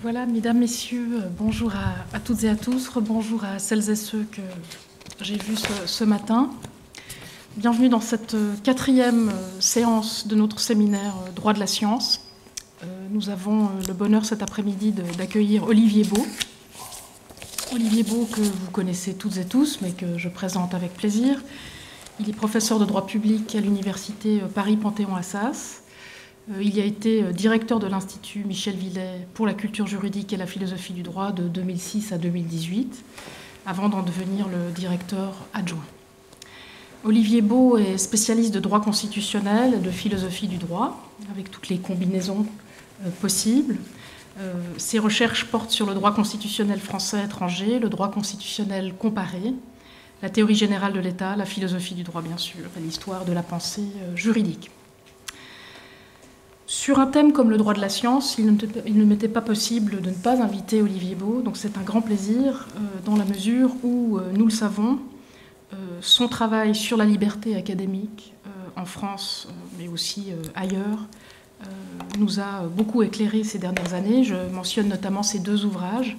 Voilà, mesdames, messieurs, bonjour à toutes et à tous, rebonjour à celles et ceux que j'ai vus ce matin. Bienvenue dans cette quatrième séance de notre séminaire Droit de la science. Nous avons le bonheur cet après-midi d'accueillir Olivier Beau. Olivier Beau, que vous connaissez toutes et tous, mais que je présente avec plaisir. Il est professeur de droit public à l'université Paris-Panthéon-Assas. Il a été directeur de l'Institut Michel Villet pour la culture juridique et la philosophie du droit de 2006 à 2018, avant d'en devenir le directeur adjoint. Olivier Beau est spécialiste de droit constitutionnel et de philosophie du droit, avec toutes les combinaisons possibles. Ses recherches portent sur le droit constitutionnel français étranger, le droit constitutionnel comparé, la théorie générale de l'État, la philosophie du droit bien sûr, et l'histoire de la pensée juridique. Sur un thème comme le droit de la science, il ne m'était pas possible de ne pas inviter Olivier Beau, donc c'est un grand plaisir dans la mesure où, nous le savons, son travail sur la liberté académique en France, mais aussi ailleurs, nous a beaucoup éclairé ces dernières années. Je mentionne notamment ces deux ouvrages,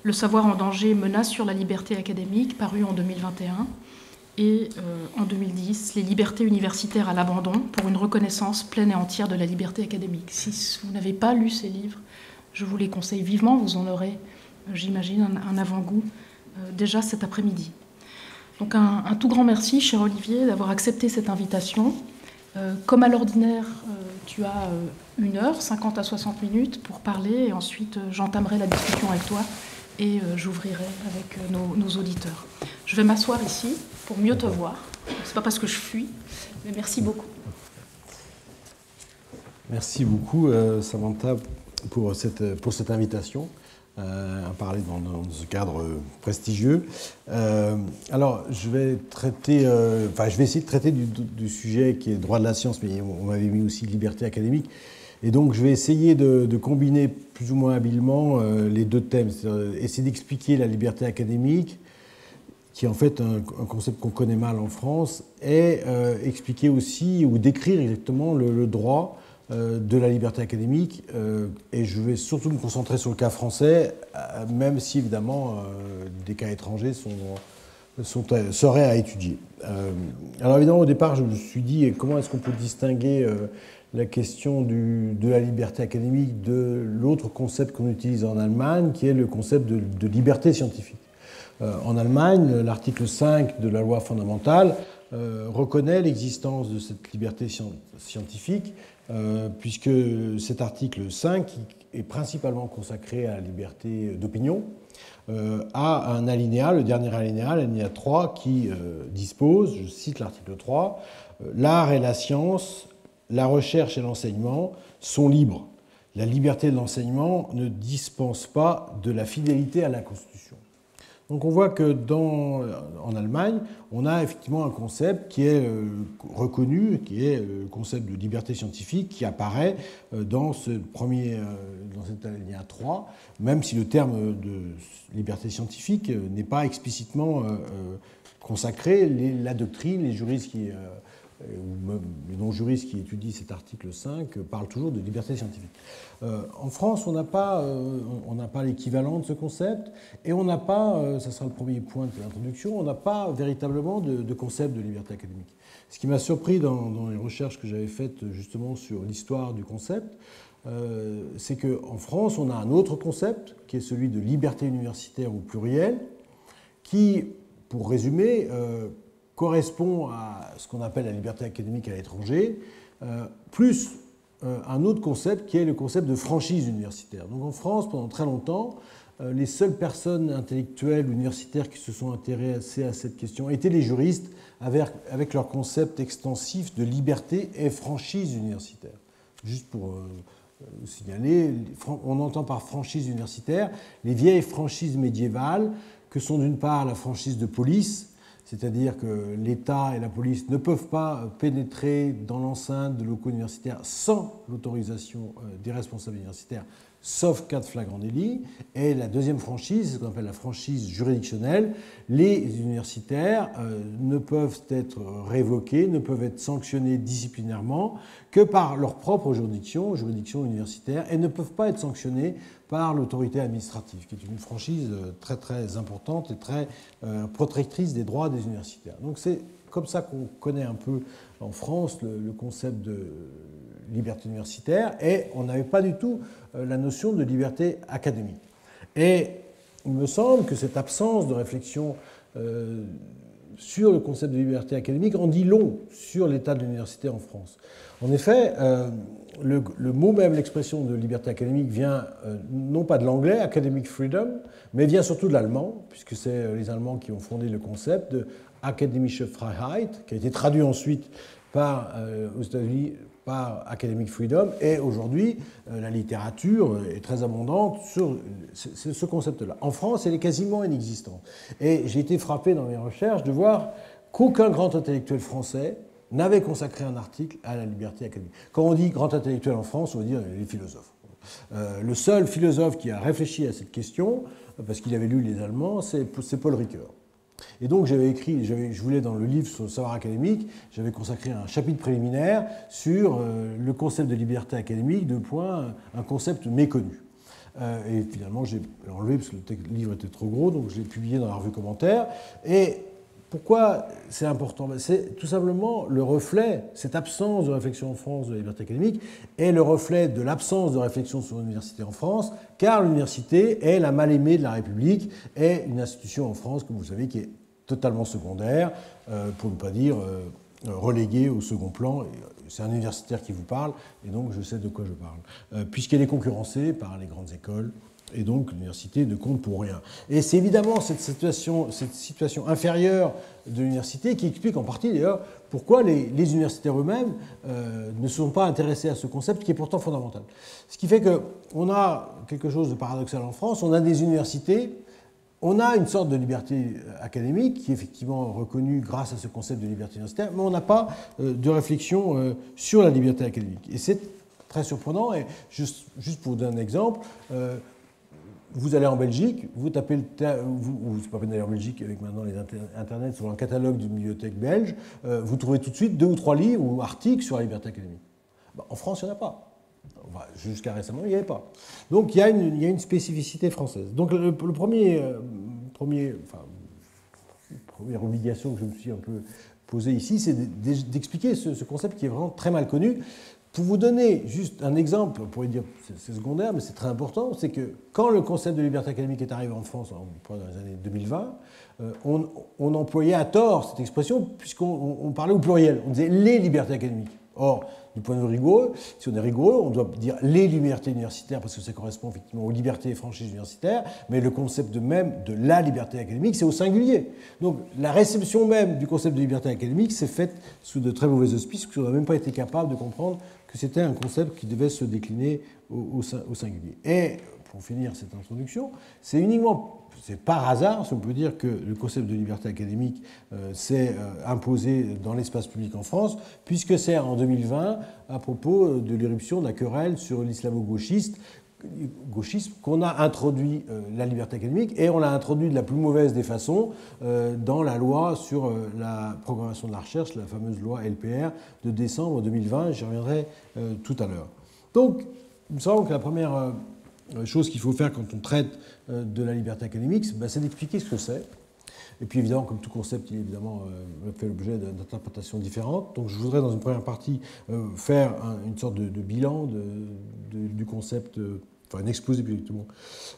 Le savoir en danger, menace sur la liberté académique, paru en 2021, et en 2010, Les libertés universitaires à l'abandon pour une reconnaissance pleine et entière de la liberté académique. Si vous n'avez pas lu ces livres, je vous les conseille vivement, vous en aurez, j'imagine, un avant-goût déjà cet après-midi. Donc un tout grand merci, cher Olivier, d'avoir accepté cette invitation. Comme à l'ordinaire, tu as 1 heure, 50 à 60 minutes pour parler, et ensuite j'entamerai la discussion avec toi et j'ouvrirai avec nos auditeurs. Je vais m'asseoir ici pour mieux te voir. C'est pas parce que je fuis, mais merci beaucoup. Merci beaucoup, Samantha, pour cette invitation à parler dans ce cadre prestigieux. Alors, je vais essayer de traiter du sujet qui est droit de la science, mais on m'avait mis aussi liberté académique. Et donc, je vais essayer de combiner plus ou moins habilement les deux thèmes, c'est-à-dire essayer d'expliquer la liberté académique, qui est en fait un concept qu'on connaît mal en France, et expliquer aussi ou décrire exactement le droit de la liberté académique. Et je vais surtout me concentrer sur le cas français, même si évidemment des cas étrangers seraient à étudier. Alors évidemment, au départ, je me suis dit comment est-ce qu'on peut distinguer la question de la liberté académique de l'autre concept qu'on utilise en Allemagne, qui est le concept de liberté scientifique. En Allemagne, l'article 5 de la loi fondamentale reconnaît l'existence de cette liberté scientifique, puisque cet article 5 est principalement consacré à la liberté d'opinion, a un alinéa, le dernier alinéa, l'alinéa 3, qui dispose, je cite l'article 3, « L'art et la science, la recherche et l'enseignement sont libres. La liberté de l'enseignement ne dispense pas de la fidélité à la Constitution. » Donc on voit que en Allemagne, on a effectivement un concept qui est reconnu, qui est le concept de liberté scientifique, qui apparaît dans cet alinéa 3, même si le terme de liberté scientifique n'est pas explicitement consacré. La doctrine, les juristes ou même les non-juristes qui étudient cet article 5 parlent toujours de liberté scientifique. En France, on n'a pas l'équivalent de ce concept, et on n'a pas, ça sera le premier point de l'introduction, on n'a pas véritablement de concept de liberté académique. Ce qui m'a surpris dans les recherches que j'avais faites justement sur l'histoire du concept, c'est qu'en France, on a un autre concept, qui est celui de liberté universitaire au pluriel, qui, pour résumer, correspond à ce qu'on appelle la liberté académique à l'étranger, plus un autre concept qui est le concept de franchise universitaire. Donc en France, pendant très longtemps, les seules personnes intellectuelles ou universitaires qui se sont intéressées à cette question étaient les juristes, avec leur concept extensif de liberté et franchise universitaire. Juste pour vous signaler, on entend par franchise universitaire les vieilles franchises médiévales, que sont d'une part la franchise de police, c'est-à-dire que l'État et la police ne peuvent pas pénétrer dans l'enceinte de locaux universitaires sans l'autorisation des responsables universitaires, sauf cas de flagrant délit. Et la deuxième franchise, c'est ce qu'on appelle la franchise juridictionnelle. Les universitaires ne peuvent être révoqués, ne peuvent être sanctionnés disciplinairement que par leur propre juridiction universitaire, et ne peuvent pas être sanctionnés par l'autorité administrative, qui est une franchise très très importante et très protectrice des droits des universitaires. Donc c'est comme ça qu'on connaît un peu en France le concept de liberté universitaire, et on n'avait pas du tout la notion de liberté académique. Et il me semble que cette absence de réflexion sur le concept de liberté académique en dit long sur l'état de l'université en France. En effet, le mot même, l'expression de liberté académique vient non pas de l'anglais, academic freedom, mais vient surtout de l'allemand, puisque c'est les Allemands qui ont fondé le concept de akademische Freiheit, qui a été traduit ensuite aux États-Unis par academic freedom, et aujourd'hui, la littérature est très abondante sur ce concept-là. En France, elle est quasiment inexistante. Et j'ai été frappé dans mes recherches de voir qu'aucun grand intellectuel français n'avait consacré un article à la liberté académique. Quand on dit grand intellectuel en France, on veut dire les philosophes. Le seul philosophe qui a réfléchi à cette question, parce qu'il avait lu les Allemands, c'est Paul Ricoeur. Et donc j'avais écrit, je voulais dans le livre sur le savoir académique, j'avais consacré un chapitre préliminaire sur le concept de liberté académique, un concept méconnu. Et finalement j'ai enlevé parce que le livre était trop gros, donc je l'ai publié dans la revue Commentaire. Et pourquoi c'est important? C'est tout simplement le reflet, cette absence de réflexion en France de la liberté académique est le reflet de l'absence de réflexion sur l'université en France, car l'université est la mal-aimée de la République, est une institution en France, comme vous savez, qui est totalement secondaire, pour ne pas dire reléguée au second plan. C'est un universitaire qui vous parle, et donc je sais de quoi je parle, puisqu'elle est concurrencée par les grandes écoles. Et donc l'université ne compte pour rien. Et c'est évidemment cette situation inférieure de l'université qui explique en partie d'ailleurs pourquoi les universitaires eux-mêmes ne sont pas intéressés à ce concept qui est pourtant fondamental. Ce qui fait qu'on a quelque chose de paradoxal en France, on a des universités, on a une sorte de liberté académique qui est effectivement reconnue grâce à ce concept de liberté universitaire, mais on n'a pas de réflexion sur la liberté académique. Et c'est très surprenant, et juste pour vous donner un exemple, vous allez en Belgique, vous tapez c'est pas peine d'aller en Belgique avec maintenant les internets sur un catalogue d'une bibliothèque belge, vous trouvez tout de suite 2 ou 3 livres ou articles sur la liberté académique. En France, il n'y en a pas. Jusqu'à récemment, il n'y avait pas. Donc il y a une spécificité française. Donc première obligation que je me suis un peu posée ici, c'est d'expliquer ce concept qui est vraiment très mal connu. Pour vous donner juste un exemple, on pourrait dire c'est secondaire, mais c'est très important, c'est que quand le concept de liberté académique est arrivé en France dans les années 2020, on employait à tort cette expression puisqu'on parlait au pluriel, on disait les libertés académiques. Or, du point de vue rigoureux, si on est rigoureux, on doit dire les libertés universitaires parce que ça correspond effectivement aux libertés et franchises universitaires, mais le concept même de la liberté académique, c'est au singulier. Donc la réception même du concept de liberté académique s'est faite sous de très mauvais auspices, parce qu'on n'a même pas été capable de comprendre que c'était un concept qui devait se décliner au singulier. Et pour finir cette introduction, c'est par hasard, si on peut dire, que le concept de liberté académique s'est imposé dans l'espace public en France, puisque c'est en 2020, à propos de l'éruption de la querelle sur l'islamo-gauchisme, qu'on a introduit la liberté académique, et on l'a introduit de la plus mauvaise des façons dans la loi sur la programmation de la recherche, la fameuse loi LPR de décembre 2020, j'y reviendrai tout à l'heure. Donc, il me semble que la première chose qu'il faut faire quand on traite de la liberté académique, c'est d'expliquer ce que c'est. Et puis évidemment, comme tout concept, il évidemment fait l'objet d'interprétations différentes. Donc je voudrais dans une première partie faire une sorte de bilan du concept, enfin un exposé plus exactement,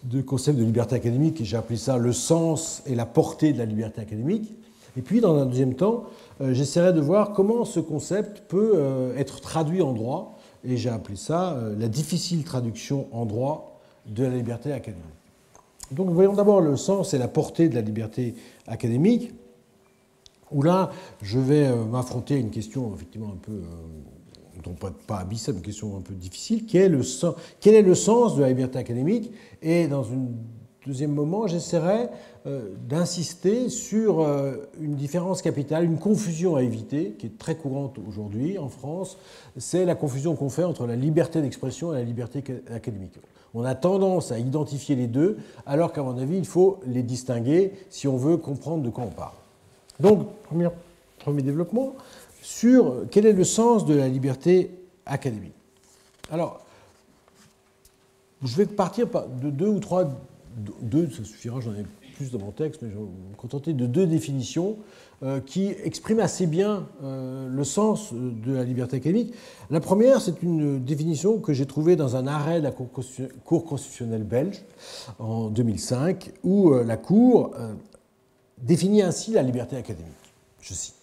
du concept de liberté académique, et j'ai appelé ça le sens et la portée de la liberté académique. Et puis dans un deuxième temps, j'essaierai de voir comment ce concept peut être traduit en droit, et j'ai appelé ça la difficile traduction en droit de la liberté académique. Donc voyons d'abord le sens et la portée de la liberté académique, où là, je vais m'affronter à une question effectivement un peu, non pas abyssale, mais une question un peu difficile, quel est le sens de la liberté académique, et dans une deuxième moment, j'essaierai d'insister sur une différence capitale, une confusion à éviter, qui est très courante aujourd'hui en France. C'est la confusion qu'on fait entre la liberté d'expression et la liberté académique. On a tendance à identifier les deux, alors qu'à mon avis, il faut les distinguer si on veut comprendre de quoi on parle. Donc, premier développement, sur quel est le sens de la liberté académique. Alors, je vais partir de deux ou trois, ça suffira, j'en ai plus dans mon texte, mais je vais me contenter de deux définitions qui expriment assez bien le sens de la liberté académique. La première, c'est une définition que j'ai trouvée dans un arrêt de la Cour constitutionnelle belge en 2005, où la Cour définit ainsi la liberté académique. Je cite.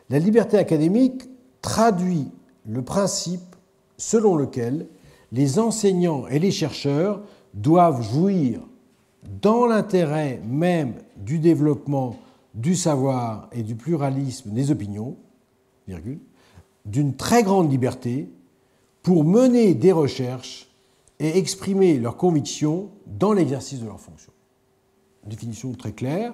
La liberté académique traduit le principe selon lequel les enseignants et les chercheurs doivent jouir, dans l'intérêt même du développement du savoir et du pluralisme des opinions, d'une très grande liberté pour mener des recherches et exprimer leurs convictions dans l'exercice de leurs fonctions. Une définition très claire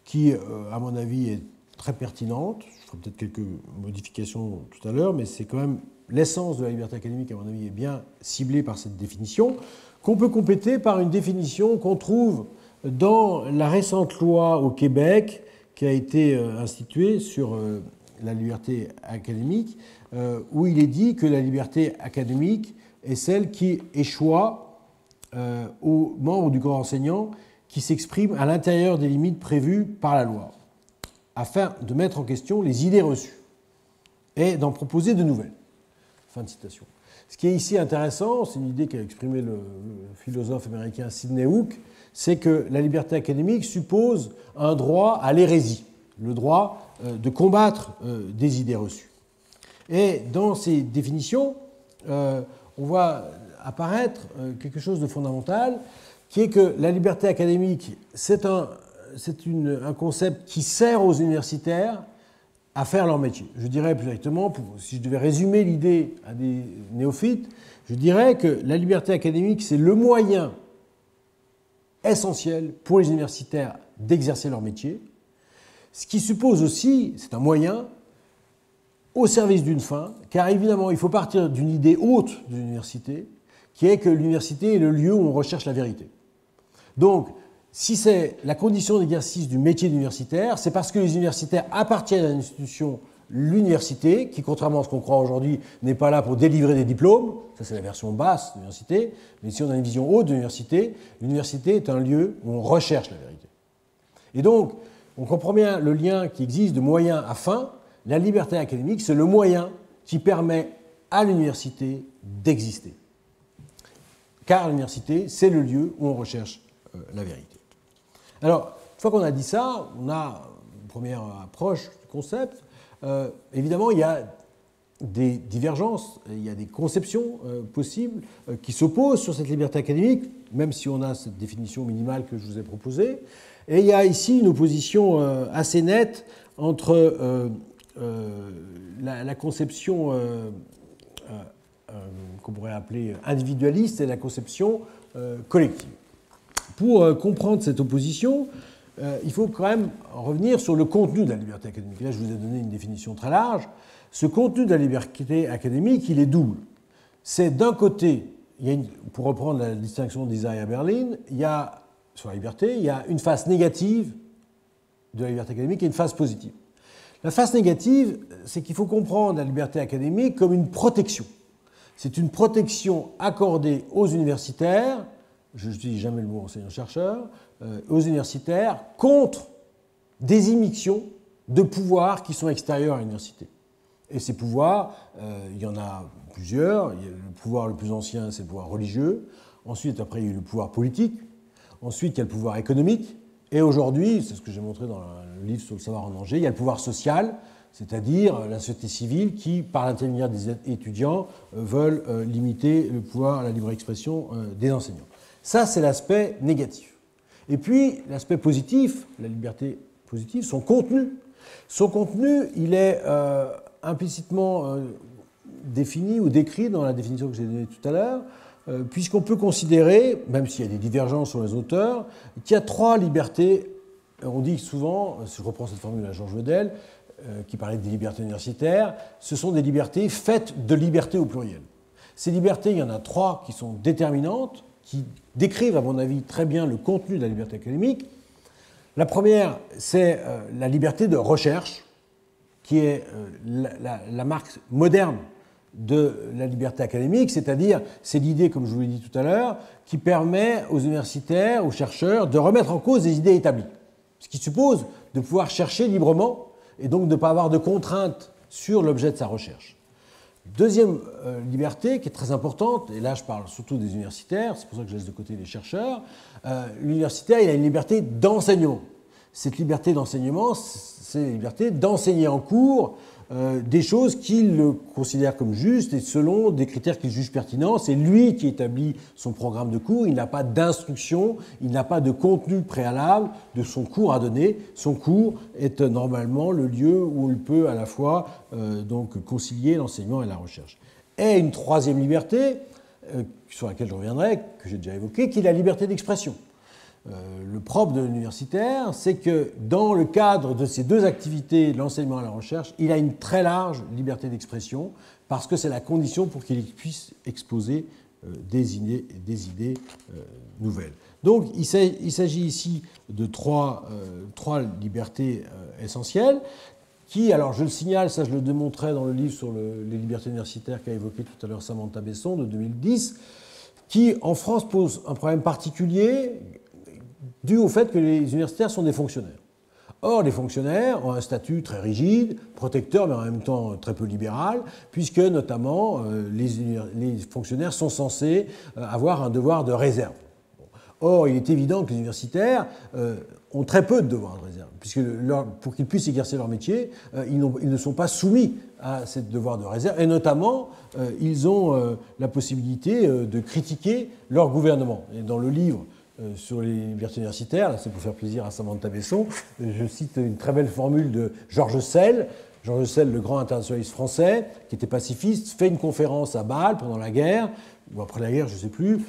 qui, à mon avis, est très pertinente. Je ferai peut-être quelques modifications tout à l'heure, mais c'est quand même l'essence de la liberté académique, à mon avis, est bien ciblée par cette définition, qu'on peut compléter par une définition qu'on trouve dans la récente loi au Québec qui a été instituée sur la liberté académique, où il est dit que la liberté académique est celle qui échoit aux membres du corps enseignant qui s'expriment à l'intérieur des limites prévues par la loi, afin de mettre en question les idées reçues et d'en proposer de nouvelles. Fin de citation. Ce qui est ici intéressant, c'est une idée qu'a exprimée le philosophe américain Sidney Hook, c'est que la liberté académique suppose un droit à l'hérésie, le droit de combattre des idées reçues. Et dans ces définitions, on voit apparaître quelque chose de fondamental, qui est que la liberté académique, c'est un concept qui sert aux universitaires à faire leur métier. Je dirais plus directement, si je devais résumer l'idée à des néophytes, je dirais que la liberté académique, c'est le moyen essentiel pour les universitaires d'exercer leur métier, ce qui suppose aussi, c'est un moyen au service d'une fin, car évidemment, il faut partir d'une idée haute de l'université, qui est que l'université est le lieu où on recherche la vérité. Donc, si c'est la condition d'exercice du métier d'universitaire, c'est parce que les universitaires appartiennent à l'institution, l'université, qui, contrairement à ce qu'on croit aujourd'hui, n'est pas là pour délivrer des diplômes. Ça, c'est la version basse de l'université. Mais si on a une vision haute de l'université est un lieu où on recherche la vérité. Et donc, on comprend bien le lien qui existe de moyen à fin. La liberté académique, c'est le moyen qui permet à l'université d'exister. Car l'université, c'est le lieu où on recherche la vérité. Alors, une fois qu'on a dit ça, on a une première approche du concept. Évidemment, il y a des divergences, il y a des conceptions possibles qui s'opposent sur cette liberté académique, même si on a cette définition minimale que je vous ai proposée. Et il y a ici une opposition assez nette entre la conception qu'on pourrait appeler individualiste et la conception collective. Pour comprendre cette opposition, il faut quand même revenir sur le contenu de la liberté académique. Là, je vous ai donné une définition très large. Ce contenu de la liberté académique, il est double. C'est d'un côté, pour reprendre la distinction d'Isaiah Berlin, sur la liberté, il y a une face négative de la liberté académique et une face positive. La face négative, c'est qu'il faut comprendre la liberté académique comme une protection. C'est une protection accordée aux universitaires, je n'utilise jamais le mot enseignant-chercheur, aux universitaires contre des immixtions de pouvoirs qui sont extérieurs à l'université. Et ces pouvoirs, il y en a plusieurs. Le pouvoir le plus ancien, c'est le pouvoir religieux. Ensuite, après, il y a eu le pouvoir politique. Ensuite, il y a le pouvoir économique. Et aujourd'hui, c'est ce que j'ai montré dans le livre sur le savoir en danger, il y a le pouvoir social, c'est-à-dire la société civile qui, par l'intermédiaire des étudiants, veulent limiter le pouvoir à la libre expression des enseignants. Ça, c'est l'aspect négatif. Et puis, l'aspect positif, la liberté positive, son contenu. Son contenu, il est implicitement défini ou décrit dans la définition que j'ai donnée tout à l'heure puisqu'on peut considérer, même s'il y a des divergences sur les auteurs, qu'il y a 3 libertés. On dit souvent, si je reprends cette formule à Georges Vedel, qui parlait des libertés universitaires, ce sont des libertés faites de liberté au pluriel. Ces libertés, il y en a 3 qui sont déterminantes, qui décrivent, à mon avis, très bien le contenu de la liberté académique. La première, c'est la liberté de recherche, qui est la marque moderne de la liberté académique, c'est-à-dire, c'est l'idée, comme je vous l'ai dit tout à l'heure, qui permet aux universitaires, aux chercheurs, de remettre en cause des idées établies. Ce qui suppose de pouvoir chercher librement et donc de ne pas avoir de contraintes sur l'objet de sa recherche. Deuxième liberté qui est très importante, et là je parle surtout des universitaires, c'est pour ça que je laisse de côté les chercheurs, l'universitaire il a une liberté d'enseignement. Cette liberté d'enseignement, c'est la liberté d'enseigner en cours des choses qu'il considère comme justes et selon des critères qu'il juge pertinents. C'est lui qui établit son programme de cours, il n'a pas d'instruction, il n'a pas de contenu préalable de son cours à donner. Son cours est normalement le lieu où il peut à la fois donc concilier l'enseignement et la recherche. Et une troisième liberté, sur laquelle je reviendrai, que j'ai déjà évoquée, qui est la liberté d'expression. Le propre de l'universitaire, c'est que dans le cadre de ces 2 activités, l'enseignement et la recherche, il a une très large liberté d'expression parce que c'est la condition pour qu'il puisse exposer des idées nouvelles. Donc il s'agit ici de trois libertés essentielles qui, alors je le signale, ça je le démontrais dans le livre sur les libertés universitaires qu'a évoqué tout à l'heure Samantha Besson de 2010, qui en France pose un problème particulier dû au fait que les universitaires sont des fonctionnaires. Or, les fonctionnaires ont un statut très rigide, protecteur, mais en même temps très peu libéral, puisque notamment les fonctionnaires sont censés avoir un devoir de réserve. Or, il est évident que les universitaires ont très peu de devoirs de réserve, puisque pour qu'ils puissent exercer leur métier, ils ne sont pas soumis à ce devoir de réserve, et notamment, ils ont la possibilité de critiquer leur gouvernement. Et dans le livre sur les libertés universitaires, là c'est pour faire plaisir à Samantha Besson, je cite une très belle formule de Georges Sell. Georges Sell, le grand internationaliste français, qui était pacifiste, fait une conférence à Bâle pendant la guerre, ou après la guerre, je ne sais plus,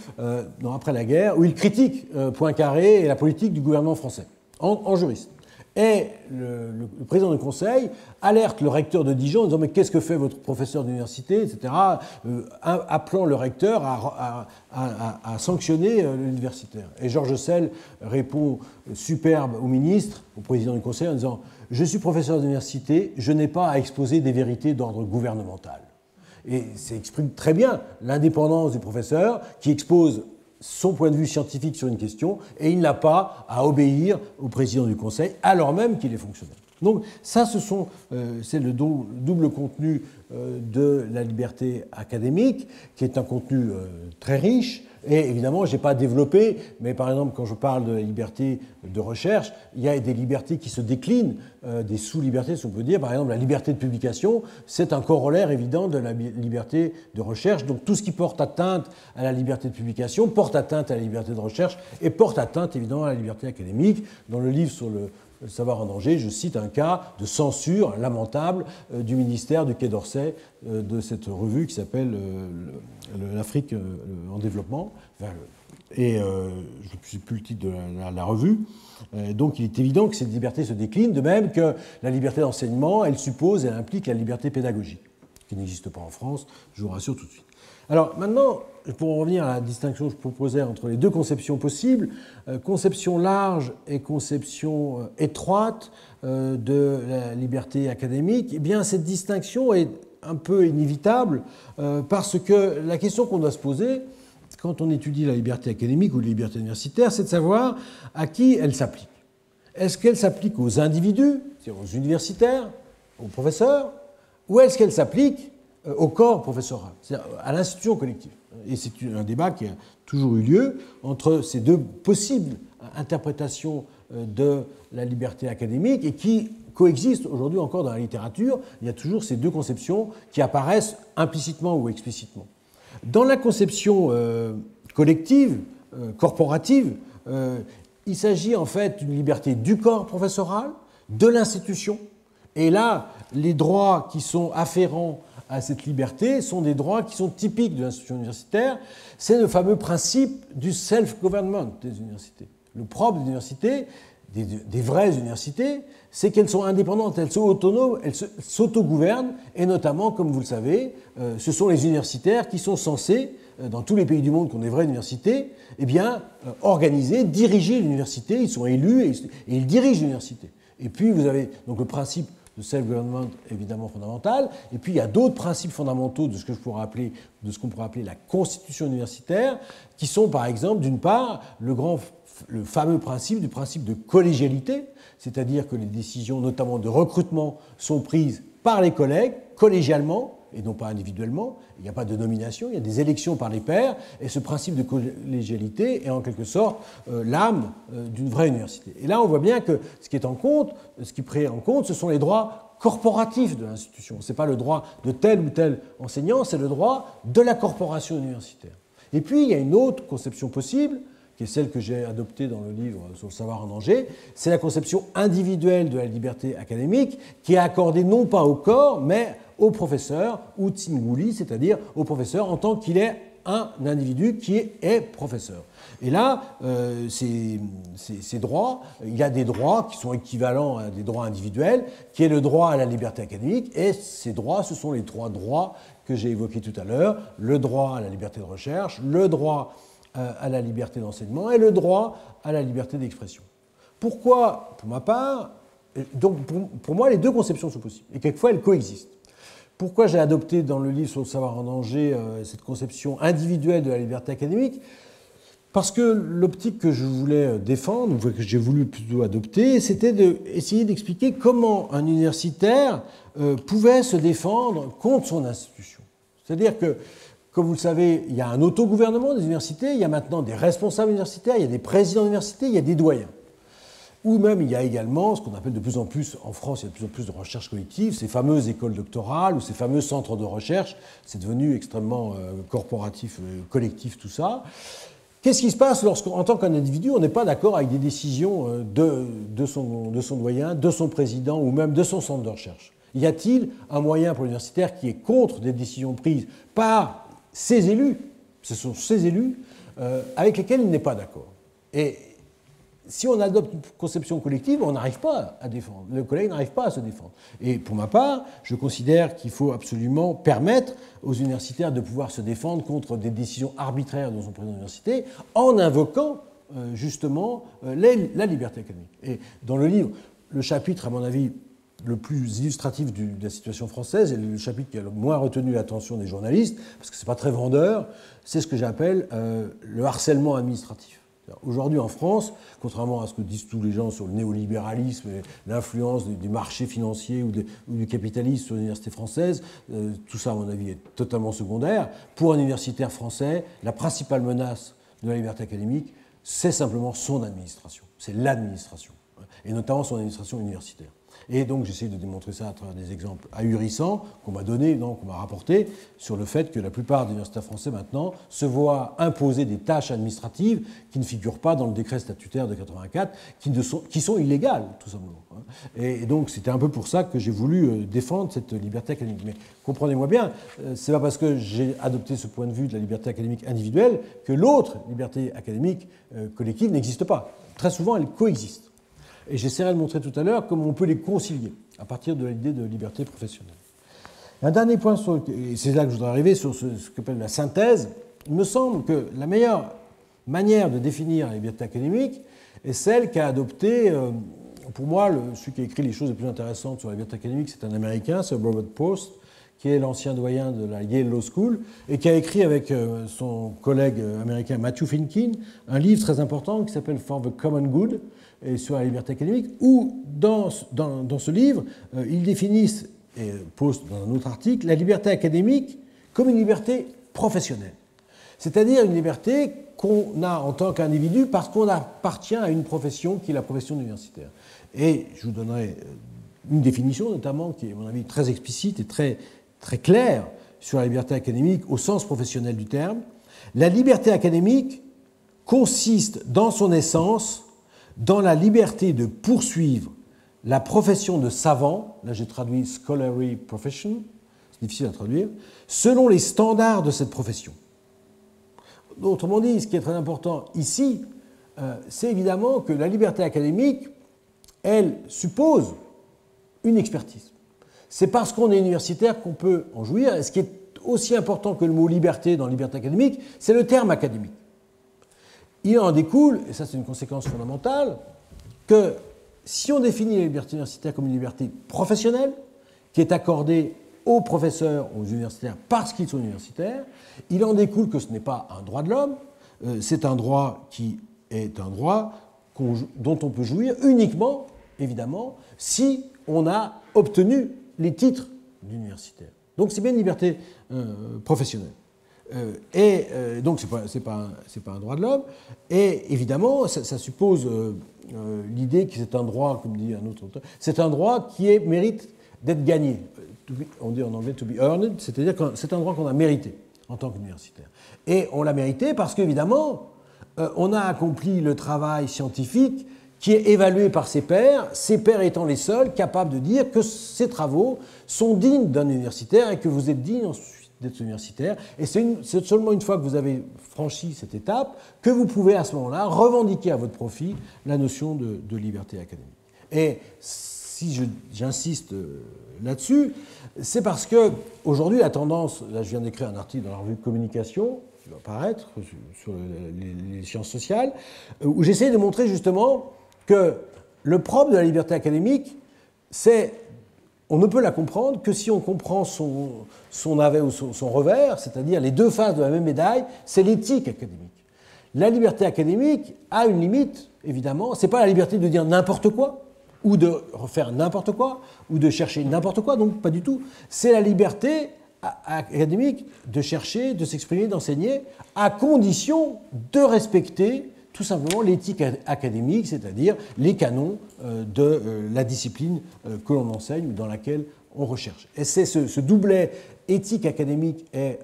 non, après la guerre, où il critique Poincaré et la politique du gouvernement français, en juriste. Et le président du conseil alerte le recteur de Dijon en disant « Mais qu'est-ce que fait votre professeur d'université ?» etc., appelant le recteur à sanctionner l'universitaire. Et Georges Sell répond superbe au ministre, au président du conseil, en disant « Je suis professeur d'université, je n'ai pas à exposer des vérités d'ordre gouvernemental. » Et ça exprime très bien l'indépendance du professeur qui expose son point de vue scientifique sur une question, et il n'a pas à obéir au président du Conseil, alors même qu'il est fonctionnaire. Donc ça, c'est le double contenu de la liberté académique, qui est un contenu très riche, et évidemment, je n'ai pas développé, mais par exemple, quand je parle de la liberté de recherche, il y a des libertés qui se déclinent, des sous-libertés, si on peut dire. Par exemple, la liberté de publication, c'est un corollaire évident de la liberté de recherche. Donc tout ce qui porte atteinte à la liberté de publication porte atteinte à la liberté de recherche et porte atteinte évidemment à la liberté académique. Dans le livre sur le savoir en danger, je cite un cas de censure lamentable du ministère du Quai d'Orsay de cette revue qui s'appelle l'Afrique en développement. Et je ne sais plus le titre de la revue. Donc il est évident que cette liberté se décline, de même que la liberté d'enseignement, elle implique la liberté pédagogique, qui n'existe pas en France, je vous rassure tout de suite. Alors maintenant, pour en revenir à la distinction que je proposais entre les 2 conceptions possibles, conception large et conception étroite de la liberté académique, eh bien cette distinction est un peu inévitable parce que la question qu'on doit se poser quand on étudie la liberté académique ou la liberté universitaire, c'est de savoir à qui elle s'applique. Est-ce qu'elle s'applique aux individus, c'est-à-dire aux universitaires, aux professeurs, ou est-ce qu'elle s'applique au corps professoral, c'est-à-dire à l'institution collective? Et c'est un débat qui a toujours eu lieu entre ces 2 possibles interprétations de la liberté académique et qui coexistent aujourd'hui encore dans la littérature. Il y a toujours ces 2 conceptions qui apparaissent implicitement ou explicitement. Dans la conception collective, corporative, il s'agit en fait d'une liberté du corps professoral, de l'institution, et là, les droits qui sont afférents à cette liberté sont des droits qui sont typiques de l'institution universitaire. C'est le fameux principe du self-government des universités. Le propre des universités, des vraies universités, c'est qu'elles sont indépendantes, elles sont autonomes, elles s'autogouvernent, et notamment, comme vous le savez, ce sont les universitaires qui sont censés, dans tous les pays du monde qui ont des vraies universités, eh bien, organiser, diriger l'université, ils sont élus et ils dirigent l'université. Et puis vous avez donc le principe de self-government évidemment fondamental, et puis il y a d'autres principes fondamentaux de ce que je pourrais appeler, de ce qu'on pourrait appeler la constitution universitaire, qui sont par exemple, d'une part, le fameux principe du principe de collégialité, c'est-à-dire que les décisions, notamment de recrutement, sont prises par les collègues, collégialement, et non pas individuellement. Il n'y a pas de nomination, il y a des élections par les pairs, et ce principe de collégialité est en quelque sorte l'âme d'une vraie université. Et là, on voit bien que ce qui pris en compte, ce sont les droits corporatifs de l'institution. Ce n'est pas le droit de tel ou tel enseignant, c'est le droit de la corporation universitaire. Et puis, il y a une autre conception possible, qui est celle que j'ai adoptée dans le livre sur le savoir en danger, c'est la conception individuelle de la liberté académique, qui est accordée non pas au corps, mais au professeur, ou tsinguli, c'est-à-dire au professeur en tant qu'il est un individu qui est professeur. Et là, ces droits, il y a des droits qui sont équivalents à des droits individuels, qui est le droit à la liberté académique, et ces droits, ce sont les trois droits que j'ai évoqués tout à l'heure, le droit à la liberté de recherche, le droit à la liberté d'enseignement et le droit à la liberté d'expression. Pourquoi, pour ma part, donc pour moi, les deux conceptions sont possibles, et quelquefois elles coexistent. Pourquoi j'ai adopté dans le livre sur le savoir en danger cette conception individuelle de la liberté académique? Parce que l'optique que je voulais défendre, ou que j'ai voulu plutôt adopter, c'était d'essayer d'expliquer comment un universitaire pouvait se défendre contre son institution. C'est-à-dire que, comme vous le savez, il y a un autogouvernement des universités, il y a maintenant des responsables universitaires, il y a des présidents d'université, il y a des doyens. Ou même il y a également ce qu'on appelle de plus en plus, en France, il y a de plus en plus de recherche collective, ces fameuses écoles doctorales ou ces fameux centres de recherche, c'est devenu extrêmement corporatif, collectif, tout ça. Qu'est-ce qui se passe lorsqu'en tant qu'individu, on n'est pas d'accord avec des décisions de son doyen, de son président ou même de son centre de recherche? Y a-t-il un moyen pour l'universitaire qui est contre des décisions prises par ses élus, ce sont ses élus, avec lesquels il n'est pas d'accord? Et si on adopte une conception collective, on n'arrive pas à défendre. Le collègue n'arrive pas à se défendre. Et pour ma part, je considère qu'il faut absolument permettre aux universitaires de pouvoir se défendre contre des décisions arbitraires de son président d'université en invoquant justement la liberté académique. Et dans le livre, le chapitre, à mon avis, le plus illustratif de la situation française, et le chapitre qui a le moins retenu l'attention des journalistes, parce que ce n'est pas très vendeur, c'est ce que j'appelle le harcèlement administratif. Aujourd'hui en France, contrairement à ce que disent tous les gens sur le néolibéralisme et l'influence du marché financier ou du capitalisme sur l'université française, tout ça à mon avis est totalement secondaire. Pour un universitaire français, la principale menace de la liberté académique, c'est simplement son administration, c'est l'administration, et notamment son administration universitaire. Et donc j'essaie de démontrer ça à travers des exemples ahurissants qu'on m'a donnés, qu'on m'a rapportés, sur le fait que la plupart des universitaires français maintenant se voient imposer des tâches administratives qui ne figurent pas dans le décret statutaire de 84, qui sont illégales, tout simplement. Et donc c'était un peu pour ça que j'ai voulu défendre cette liberté académique. Mais comprenez-moi bien, c'est pas parce que j'ai adopté ce point de vue de la liberté académique individuelle que l'autre liberté académique collective n'existe pas. Très souvent, elle coexiste. Et j'essaierai de montrer tout à l'heure comment on peut les concilier à partir de l'idée de liberté professionnelle. Un dernier point, et c'est là que je voudrais arriver, sur ce qu'appelle la synthèse. Il me semble que la meilleure manière de définir la liberté académique est celle qu'a adoptée, pour moi, celui qui a écrit les choses les plus intéressantes sur la liberté académique, c'est un Américain, c'est Robert Post, qui est l'ancien doyen de la Yale Law School, et qui a écrit avec son collègue américain Matthew Finkin un livre très important qui s'appelle For the Common Good, et sur la liberté académique, où dans ce livre, ils définissent, et posent dans un autre article, la liberté académique comme une liberté professionnelle. C'est-à-dire une liberté qu'on a en tant qu'individu parce qu'on appartient à une profession qui est la profession universitaire. Et je vous donnerai une définition notamment qui est, à mon avis, très explicite et très, très claire sur la liberté académique au sens professionnel du terme. La liberté académique consiste dans son essence dans la liberté de poursuivre la profession de savant, là j'ai traduit scholarly profession, c'est difficile à traduire, selon les standards de cette profession. Autrement dit, ce qui est très important ici, c'est évidemment que la liberté académique, elle suppose une expertise. C'est parce qu'on est universitaire qu'on peut en jouir. Et ce qui est aussi important que le mot liberté dans liberté académique, c'est le terme académique. Il en découle, et ça c'est une conséquence fondamentale, que si on définit la liberté universitaire comme une liberté professionnelle, qui est accordée aux professeurs, aux universitaires, parce qu'ils sont universitaires, il en découle que ce n'est pas un droit de l'homme, c'est un droit qui est un droit dont on peut jouir uniquement, évidemment, si on a obtenu les titres d'universitaire. Donc c'est bien une liberté professionnelle. Donc c'est pas un droit de l'homme. Et évidemment, ça suppose l'idée que c'est un droit, comme dit un autre auteur, c'est un droit qui mérite d'être gagné. On dit en anglais to be earned, c'est-à-dire que c'est un droit qu'on a mérité en tant qu'universitaire. Et on l'a mérité parce qu'évidemment, on a accompli le travail scientifique qui est évalué par ses pairs étant les seuls capables de dire que ces travaux sont dignes d'un universitaire et que vous êtes digne ensuite d'être universitaire. Et c'est seulement une fois que vous avez franchi cette étape que vous pouvez à ce moment-là revendiquer à votre profit la notion de liberté académique. Et si j'insiste là-dessus, c'est parce qu'aujourd'hui, la tendance, là je viens d'écrire un article dans la revue de Communication, qui va apparaître sur les sciences sociales, où j'essaie de montrer justement que le propre de la liberté académique, c'est, on ne peut la comprendre que si on comprend son avais ou son revers, c'est-à-dire les deux faces de la même médaille, c'est l'éthique académique. La liberté académique a une limite, évidemment, c'est pas la liberté de dire n'importe quoi, ou de refaire n'importe quoi, ou de chercher n'importe quoi, donc pas du tout. C'est la liberté académique de chercher, de s'exprimer, d'enseigner, à condition de respecter tout simplement l'éthique académique, c'est-à-dire les canons de la discipline que l'on enseigne ou dans laquelle on recherche. Et c'est ce doublet éthique académique et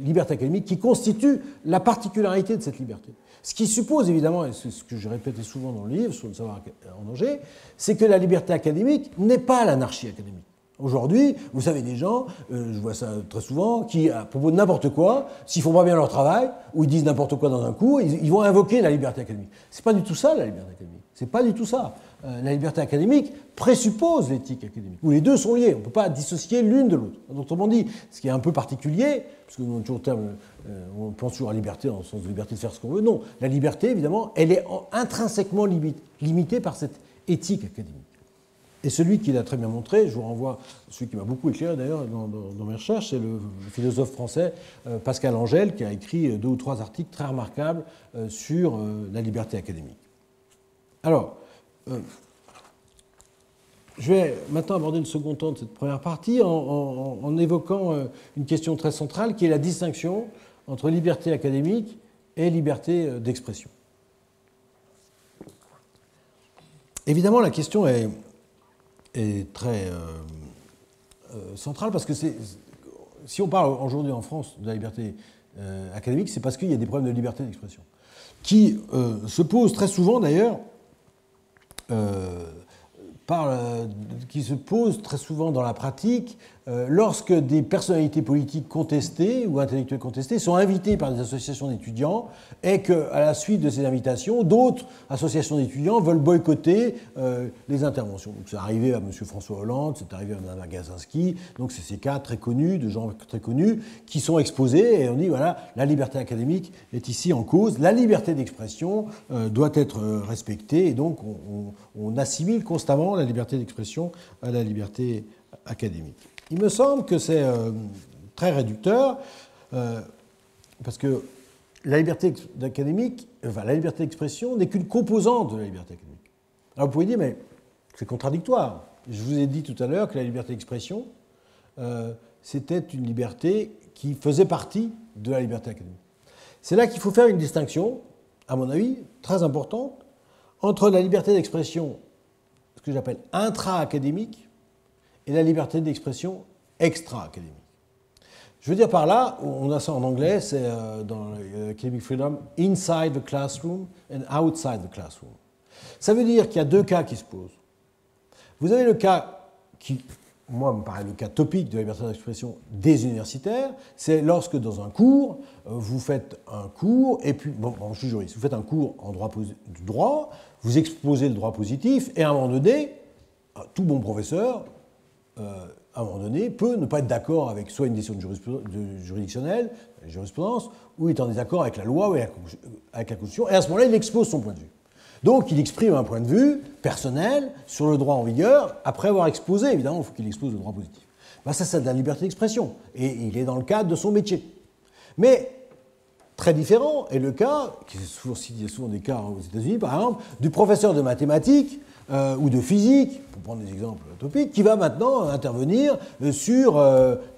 liberté académique qui constitue la particularité de cette liberté. Ce qui suppose évidemment, et c'est ce que je répétais souvent dans le livre sur le savoir en danger, c'est que la liberté académique n'est pas l'anarchie académique. Aujourd'hui, vous savez, des gens, je vois ça très souvent, qui, à propos de n'importe quoi, s'ils font pas bien leur travail, ou ils disent n'importe quoi dans un cours, ils vont invoquer la liberté académique. C'est pas du tout ça, la liberté académique. C'est pas du tout ça. La liberté académique présuppose l'éthique académique, où les deux sont liés. On ne peut pas dissocier l'une de l'autre. Autrement dit, ce qui est un peu particulier, parce on pense toujours à la liberté dans le sens de liberté de faire ce qu'on veut. Non, la liberté, évidemment, elle est intrinsèquement limitée par cette éthique académique. Et celui qui l'a très bien montré, je vous renvoie, celui qui m'a beaucoup éclairé d'ailleurs dans mes recherches, c'est le philosophe français Pascal Angèle, qui a écrit 2 ou 3 articles très remarquables sur la liberté académique. Alors, je vais maintenant aborder le second temps de cette première partie en évoquant une question très centrale qui est la distinction entre liberté académique et liberté d'expression. Évidemment, la question est très centrale parce que si on parle aujourd'hui en France de la liberté académique, c'est parce qu'il y a des problèmes de liberté d'expression qui se posent très souvent d'ailleurs qui se posent très souvent dans la pratique lorsque des personnalités politiques contestées ou intellectuelles contestées sont invitées par des associations d'étudiants et qu'à la suite de ces invitations, d'autres associations d'étudiants veulent boycotter les interventions. Donc c'est arrivé à M. François Hollande, c'est arrivé à Mme Agacinski, donc c'est ces cas très connus, de gens très connus, qui sont exposés et on dit voilà, la liberté académique est ici en cause, la liberté d'expression doit être respectée et donc on assimile constamment la liberté d'expression à la liberté académique. Il me semble que c'est très réducteur parce que la liberté académique, la liberté d'expression n'est qu'une composante de la liberté académique. Alors vous pouvez dire, mais c'est contradictoire. Je vous ai dit tout à l'heure que la liberté d'expression, c'était une liberté qui faisait partie de la liberté académique. C'est là qu'il faut faire une distinction, à mon avis, très importante, entre la liberté d'expression, ce que j'appelle intra-académique, et la liberté d'expression extra-académique. Je veux dire par là, on a ça en anglais, c'est dans Academic Freedom, inside the classroom and outside the classroom. Ça veut dire qu'il y a 2 cas qui se posent. Vous avez le cas qui moi, me paraît le cas topique de la liberté d'expression des universitaires, c'est lorsque dans un cours, vous faites un cours, et puis, bon, je suis juriste, vous faites un cours en droit du droit, vous exposez le droit positif, et à un moment donné, tout bon professeur, à un moment donné, peut ne pas être d'accord avec soit une décision juridictionnelle, la jurisprudence, ou est en désaccord avec la loi ou avec la Constitution, et à ce moment-là, il expose son point de vue. Donc, il exprime un point de vue personnel sur le droit en vigueur, après avoir exposé, évidemment, il faut qu'il expose le droit positif. Ben, ça, c'est de la liberté d'expression, et il est dans le cadre de son métier. Mais, très différent est le cas, il y a souvent des cas aux États-Unis, par exemple, du professeur de mathématiques ou de physique, pour prendre des exemples topiques, qui va maintenant intervenir sur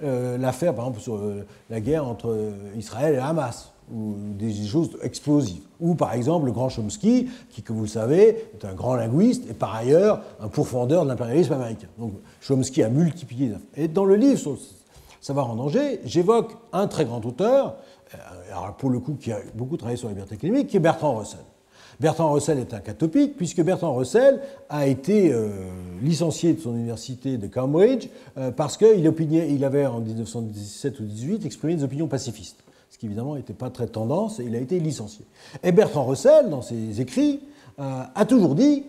l'affaire, par exemple, sur la guerre entre Israël et Hamas, ou des choses explosives. Ou par exemple le grand Chomsky, qui, comme vous le savez, est un grand linguiste et par ailleurs un pourfendeur de l'impérialisme américain. Donc Chomsky a multiplié. Et dans le livre sur le savoir en danger, j'évoque un très grand auteur, alors pour le coup qui a beaucoup travaillé sur la liberté académique, qui est Bertrand Russell. Bertrand Russell est un cas topique, puisque Bertrand Russell a été licencié de son université de Cambridge parce qu'il avait en 1917 ou 18 exprimé des opinions pacifistes, ce qui évidemment n'était pas très tendance, et il a été licencié. Et Bertrand Russell, dans ses écrits, a toujours dit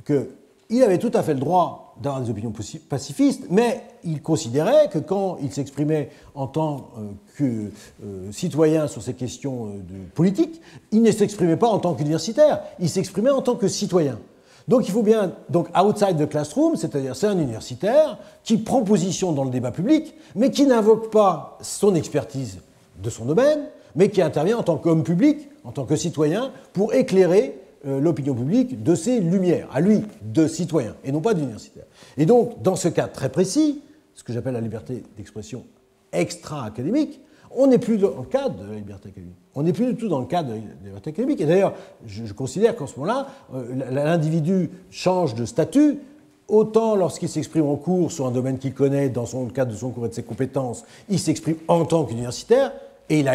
qu'il avait tout à fait le droit d'avoir des opinions pacifistes, mais il considérait que quand il s'exprimait en tant que citoyen sur ces questions politiques, il ne s'exprimait pas en tant qu'universitaire, il s'exprimait en tant que citoyen. Donc il faut bien, donc outside the classroom, c'est-à-dire c'est un universitaire qui prend position dans le débat public, mais qui n'invoque pas son expertise de son domaine, mais qui intervient en tant qu'homme public, en tant que citoyen, pour éclairer l'opinion publique de ses lumières, à lui, de citoyen, et non pas d'universitaire. Et donc, dans ce cas très précis, ce que j'appelle la liberté d'expression extra-académique, on n'est plus dans le cadre de la liberté académique. On n'est plus du tout dans le cadre de la liberté académique. Et d'ailleurs, je considère qu'en ce moment-là, l'individu change de statut, autant lorsqu'il s'exprime en cours sur un domaine qu'il connaît, dans le cadre de son cours et de ses compétences, il s'exprime en tant qu'universitaire, et il a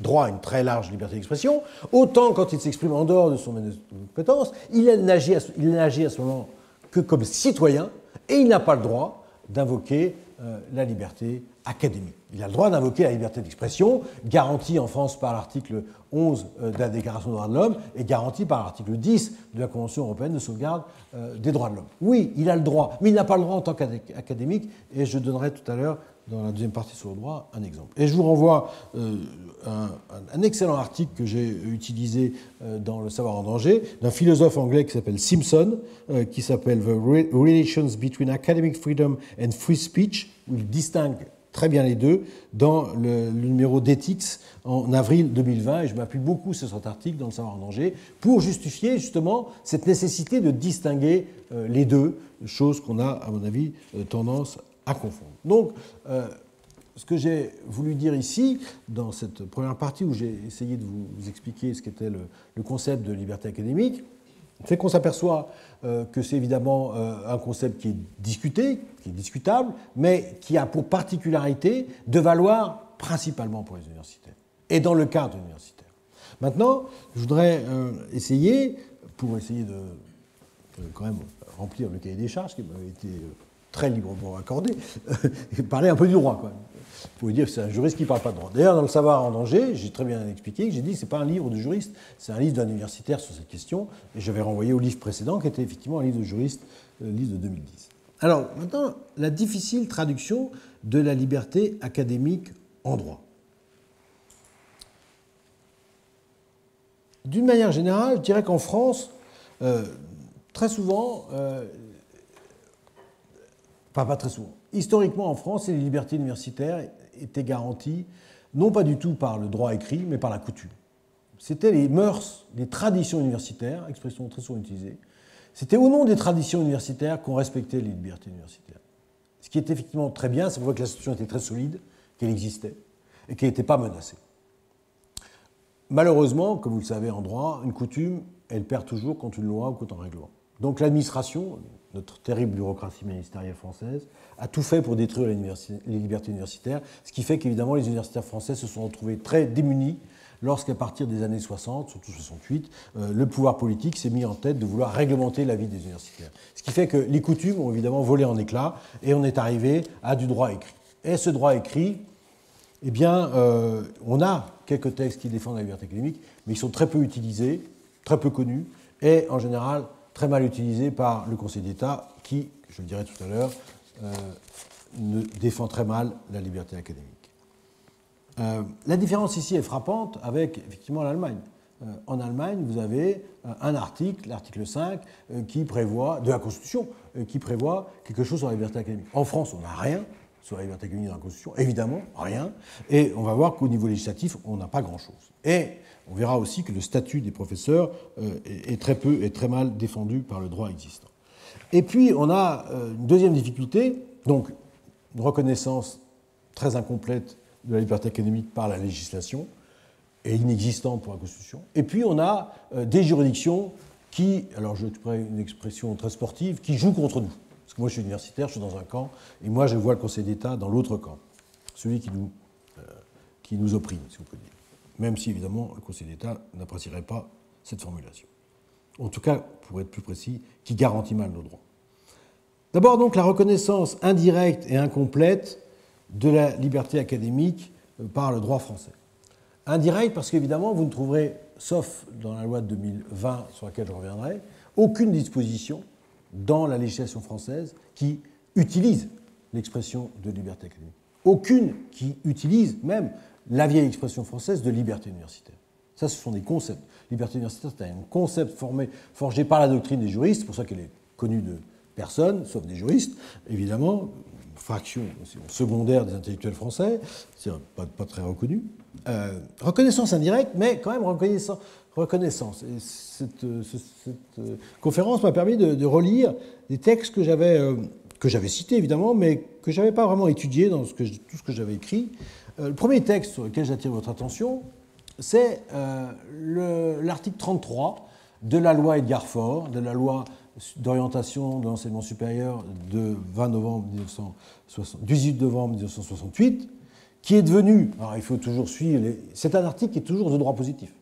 droit à une très large liberté d'expression, autant quand il s'exprime en dehors de son domaine de compétences, il n'agit à ce moment que comme citoyen, et il n'a pas le droit d'invoquer la liberté académique. Il a le droit d'invoquer la liberté d'expression, garantie en France par l'article 11 de la Déclaration des droits de l'homme et garantie par l'article 10 de la Convention européenne de sauvegarde des droits de l'homme. Oui, il a le droit, mais il n'a pas le droit en tant qu'académique, et je donnerai tout à l'heure, dans la deuxième partie sur le droit, un exemple. Et je vous renvoie un excellent article que j'ai utilisé dans Le Savoir en danger, d'un philosophe anglais qui s'appelle Simpson, qui s'appelle The Relations Between Academic Freedom and Free Speech, où il distingue très bien les deux dans le numéro d'Ethics en avril 2020, et je m'appuie beaucoup sur cet article dans Le Savoir en danger pour justifier justement cette nécessité de distinguer les deux, chose qu'on a, à mon avis, tendance à confondre. Donc, ce que j'ai voulu dire ici, dans cette première partie où j'ai essayé de vous expliquer ce qu'était le concept de liberté académique, c'est qu'on s'aperçoit que c'est évidemment un concept qui est discuté, qui est discutable, mais qui a pour particularité de valoir principalement pour les universitaires, et dans le cadre universitaire. Maintenant, je voudrais essayer de quand même remplir le cahier des charges qui m'avait été très librement accordé, et parler un peu du droit, quand même. Il faut dire que c'est un juriste qui ne parle pas de droit. D'ailleurs, dans Le Savoir en danger, j'ai très bien expliqué que j'ai dit que ce n'est pas un livre de juriste, c'est un livre d'un universitaire sur cette question, et j'avais renvoyé au livre précédent, qui était effectivement un livre de juriste, le livre de 2010. Alors, maintenant, la difficile traduction de la liberté académique en droit. D'une manière générale, je dirais qu'en France, très souvent, enfin pas très souvent, historiquement en France, les libertés universitaires étaient garanties non pas du tout par le droit écrit, mais par la coutume. C'était les mœurs, les traditions universitaires, expression très souvent utilisée. C'était au nom des traditions universitaires qu'on respectait les libertés universitaires. Ce qui est effectivement très bien, c'est pour voir que l'institution était très solide, qu'elle existait, et qu'elle n'était pas menacée. Malheureusement, comme vous le savez en droit, une coutume, elle perd toujours contre une loi ou contre un règlement. Donc l'administration, notre terrible bureaucratie ministérielle française, a tout fait pour détruire les libertés universitaires, ce qui fait qu'évidemment les universitaires français se sont retrouvés très démunis lorsqu'à partir des années 60, surtout 68, le pouvoir politique s'est mis en tête de vouloir réglementer la vie des universitaires. Ce qui fait que les coutumes ont évidemment volé en éclats et on est arrivé à du droit écrit. Et ce droit écrit, eh bien, on a quelques textes qui défendent la liberté académique, mais ils sont très peu utilisés, très peu connus, et en général très mal utilisés par le Conseil d'État qui, je le dirai tout à l'heure, défend très mal la liberté académique. La différence ici est frappante avec effectivement l'Allemagne. En Allemagne, vous avez un article, l'article 5, qui prévoit, de la Constitution, qui prévoit quelque chose sur la liberté académique. En France, on n'a rien sur la liberté académique dans la Constitution, évidemment, rien. Et on va voir qu'au niveau législatif, on n'a pas grand-chose. Et on verra aussi que le statut des professeurs est très peu et très mal défendu par le droit existant. Et puis, on a une deuxième difficulté, donc une reconnaissance très incomplète de la liberté académique par la législation et inexistante pour la Constitution. Et puis, on a des juridictions qui, alors je prends une expression très sportive, qui jouent contre nous. Parce que moi, je suis universitaire, je suis dans un camp, et moi, je vois le Conseil d'État dans l'autre camp, celui qui nous opprime, si vous pouvez dire. Même si, évidemment, le Conseil d'État n'apprécierait pas cette formulation. En tout cas, pour être plus précis, qui garantit mal nos droits. D'abord, donc, la reconnaissance indirecte et incomplète de la liberté académique par le droit français. Indirect parce qu'évidemment, vous ne trouverez, sauf dans la loi de 2020, sur laquelle je reviendrai, aucune disposition dans la législation française qui utilise l'expression de liberté académique. Aucune qui utilise même la vieille expression française de liberté universitaire. Ça, ce sont des concepts. Liberté universitaire, c'est un concept forgé par la doctrine des juristes, c'est pour ça qu'elle est connue de personne, sauf des juristes, évidemment, fraction secondaire des intellectuels français, c'est pas très reconnu. Reconnaissance indirecte, mais quand même reconnaissance. Et cette conférence m'a permis de relire des textes que j'avais cités, évidemment, mais que je n'avais pas vraiment étudiés dans tout ce que j'avais écrit. Le premier texte sur lequel j'attire votre attention, c'est l'article 33 de la loi Edgar Faure, de la loi d'orientation de l'enseignement supérieur de 18 novembre 1968, qui est devenu, alors il faut toujours suivre, c'est un article qui est toujours de droit positif,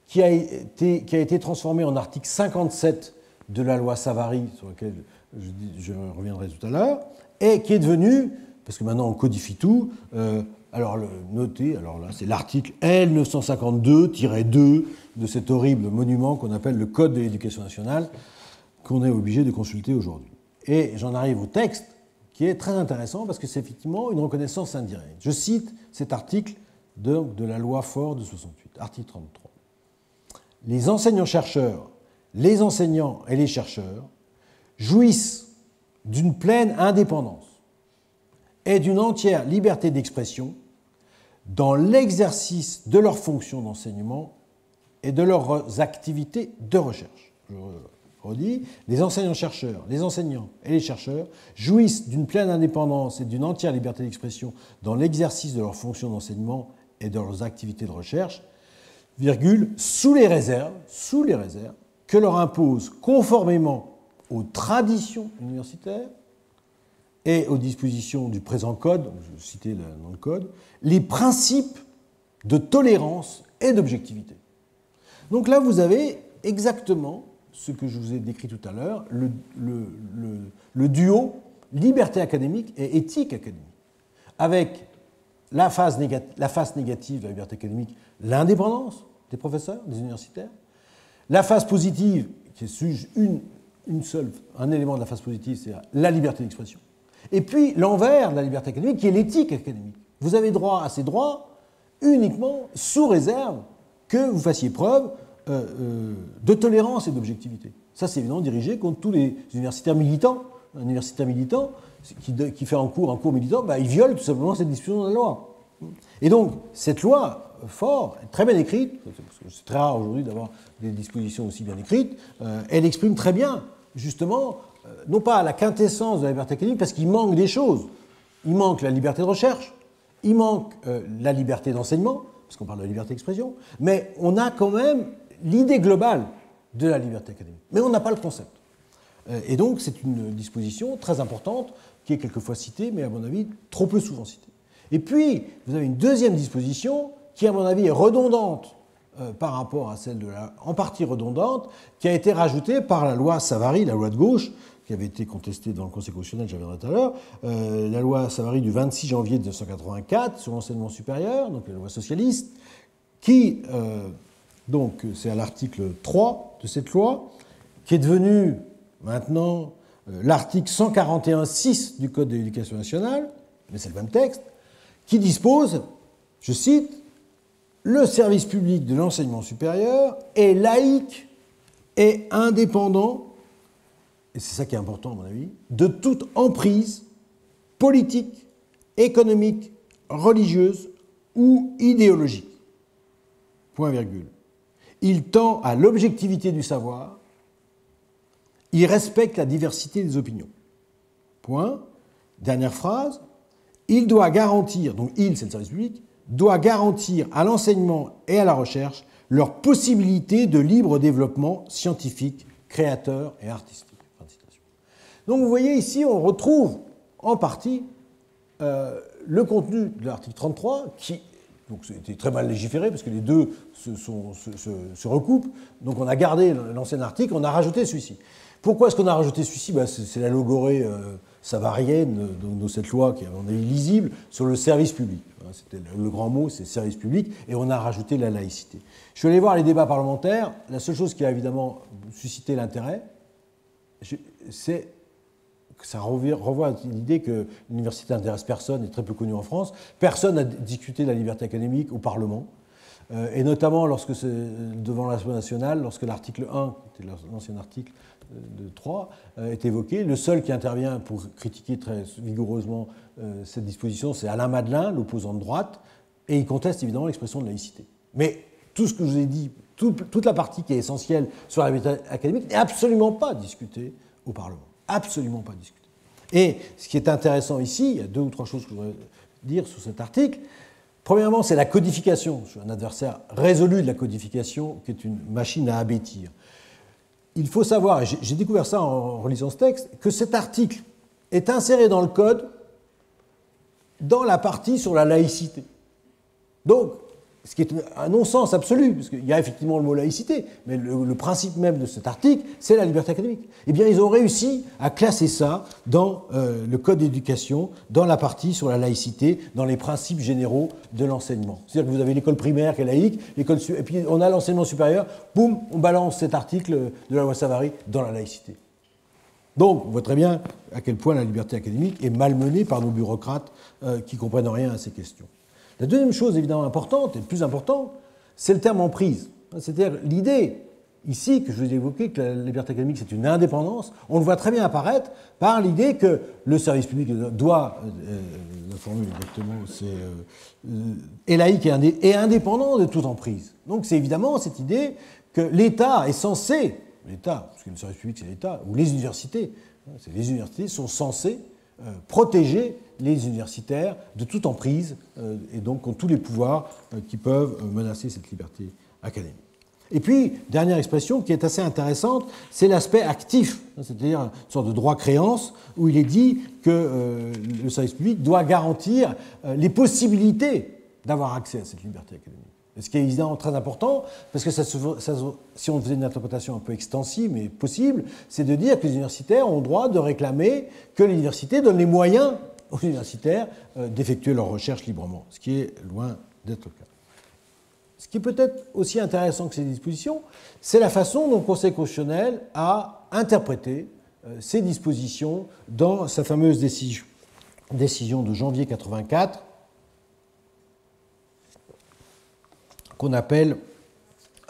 qui a été transformé en article 57 de la loi Savary, sur lequel je reviendrai tout à l'heure, et qui est devenu, parce que maintenant on codifie tout, alors notez, alors là c'est l'article L952-2 de cet horrible monument qu'on appelle le Code de l'éducation nationale, qu'on est obligé de consulter aujourd'hui. Et j'en arrive au texte, qui est très intéressant parce que c'est effectivement une reconnaissance indirecte. Je cite cet article de la loi Faure de 68, article 33. Les enseignants-chercheurs, les enseignants et les chercheurs jouissent d'une pleine indépendance et d'une entière liberté d'expression dans l'exercice de leurs fonctions d'enseignement et de leurs activités de recherche. Je redis, les enseignants-chercheurs, les enseignants et les chercheurs jouissent d'une pleine indépendance et d'une entière liberté d'expression dans l'exercice de leurs fonctions d'enseignement et de leurs activités de recherche, virgule, sous les réserves que leur impose conformément aux traditions universitaires et aux dispositions du présent code, je citais dans le code, les principes de tolérance et d'objectivité. Donc là, vous avez exactement ce que je vous ai décrit tout à l'heure, le duo liberté académique et éthique académique, avec la face négative de la liberté académique, l'indépendance des professeurs, des universitaires, la face positive, qui est un élément de la face positive, c'est la liberté d'expression, et puis l'envers de la liberté académique, qui est l'éthique académique. Vous avez droit à ces droits uniquement sous réserve que vous fassiez preuve de tolérance et d'objectivité. Ça, c'est évidemment dirigé contre tous les universitaires militants. Un universitaire militant qui fait un cours militant, il viole tout simplement cette disposition de la loi. Et donc, cette loi, Faure, est très bien écrite, c'est très rare aujourd'hui d'avoir des dispositions aussi bien écrites, elle exprime très bien, justement, non pas la quintessence de la liberté académique, parce qu'il manque des choses. Il manque la liberté de recherche, il manque la liberté d'enseignement, parce qu'on parle de la liberté d'expression, mais on a quand même l'idée globale de la liberté académique. Mais on n'a pas le concept. Et donc, c'est une disposition très importante qui est quelquefois citée, mais à mon avis, trop peu souvent citée. Et puis, vous avez une deuxième disposition qui, à mon avis, est redondante par rapport à celle de la en partie redondante qui a été rajoutée par la loi Savary, la loi de gauche, qui avait été contestée dans le Conseil constitutionnel, j'y reviendrai tout à l'heure, la loi Savary du 26 janvier 1984 sur l'enseignement supérieur, donc la loi socialiste, qui, donc c'est à l'article 3 de cette loi, qui est devenu maintenant l'article 141.6 du Code de l'éducation nationale, mais c'est le même texte, qui dispose, je cite, « Le service public de l'enseignement supérieur est laïque et indépendant, et c'est ça qui est important à mon avis, de toute emprise politique, économique, religieuse ou idéologique. » Point virgule. Il tend à l'objectivité du savoir, il respecte la diversité des opinions. Point. Dernière phrase. Il doit garantir, donc il, c'est le service public, doit garantir à l'enseignement et à la recherche leur possibilité de libre développement scientifique, créateur et artistique. Donc vous voyez ici, on retrouve en partie le contenu de l'article 33, qui donc c'était très mal légiféré parce que les deux se recoupent. Donc on a gardé l'ancien article, on a rajouté celui-ci. Pourquoi est-ce qu'on a rajouté celui-ci? C'est la logorée savarienne de cette loi qui est, à mon avis, lisible sur le service public. C'était le grand mot, c'est service public, et on a rajouté la laïcité. Je suis allé voir les débats parlementaires. La seule chose qui a évidemment suscité l'intérêt, c'est que ça renvoie à l'idée que l'université n'intéresse personne, est très peu connue en France. Personne n'a discuté de la liberté académique au Parlement. Et notamment lorsque c'est devant l'Assemblée nationale, lorsque l'article 1, qui était l'ancien article de 3, est évoqué, le seul qui intervient pour critiquer très vigoureusement cette disposition, c'est Alain Madelin, l'opposant de droite, et il conteste évidemment l'expression de laïcité. Mais tout ce que je vous ai dit, toute la partie qui est essentielle sur la liberté académique n'est absolument pas discutée au Parlement. Absolument pas discutée. Et ce qui est intéressant ici, il y a deux ou trois choses que je voudrais dire sur cet article. Premièrement, c'est la codification. Je suis un adversaire résolu de la codification, qui est une machine à abêtir. Il faut savoir, et j'ai découvert ça en relisant ce texte, que cet article est inséré dans le Code dans la partie sur la laïcité. Donc, ce qui est un non-sens absolu, parce qu'il y a effectivement le mot laïcité, mais le principe même de cet article, c'est la liberté académique. Eh bien, ils ont réussi à classer ça dans le Code d'éducation, dans la partie sur la laïcité, dans les principes généraux de l'enseignement. C'est-à-dire que vous avez l'école primaire qui est laïque, et puis on a l'enseignement supérieur, boum, on balance cet article de la loi Savary dans la laïcité. Donc, on voit très bien à quel point la liberté académique est malmenée par nos bureaucrates qui ne comprennent rien à ces questions. La deuxième chose évidemment importante, et le plus important, c'est le terme emprise. C'est-à-dire l'idée, ici, que je vous ai évoqué, que la liberté académique c'est une indépendance, on le voit très bien apparaître par l'idée que le service public doit, la formule exactement, c'est est laïque et indépendant de toute emprise. Donc c'est évidemment cette idée que l'État est censé, l'État, parce que le service public c'est l'État, ou les universités sont censées protéger les universitaires de toute emprise et donc ont tous les pouvoirs qui peuvent menacer cette liberté académique. Et puis, dernière expression qui est assez intéressante, c'est l'aspect actif, c'est-à-dire une sorte de droit-créance, où il est dit que le service public doit garantir les possibilités d'avoir accès à cette liberté académique. Ce qui est évidemment très important, parce que si on faisait une interprétation un peu extensive, mais possible, c'est de dire que les universitaires ont le droit de réclamer que l'université donne les moyens aux universitaires d'effectuer leurs recherches librement, ce qui est loin d'être le cas. Ce qui est peut-être aussi intéressant que ces dispositions, c'est la façon dont le Conseil constitutionnel a interprété ces dispositions dans sa fameuse décision de janvier 1984, qu'on appelle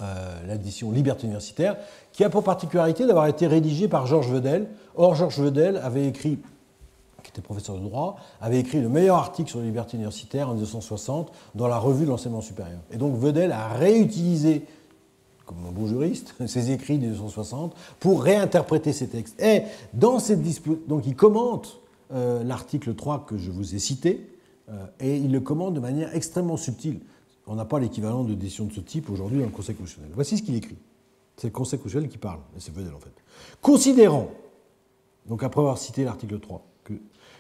la décision Liberté universitaire, qui a pour particularité d'avoir été rédigée par Georges Vedel. Or, Georges Vedel avait écrit, qui était professeur de droit, avait écrit le meilleur article sur les libertés universitaires en 1960 dans la revue de l'enseignement supérieur. Et donc Vedel a réutilisé, comme un bon juriste, ses écrits de 1960 pour réinterpréter ces textes. Et dans cette donc il commente l'article 3 que je vous ai cité, et il le commente de manière extrêmement subtile. On n'a pas l'équivalent de décision de ce type aujourd'hui dans le Conseil constitutionnel. Voici ce qu'il écrit. C'est le Conseil constitutionnel qui parle, et c'est Vedel en fait. Considérant, donc après avoir cité l'article 3,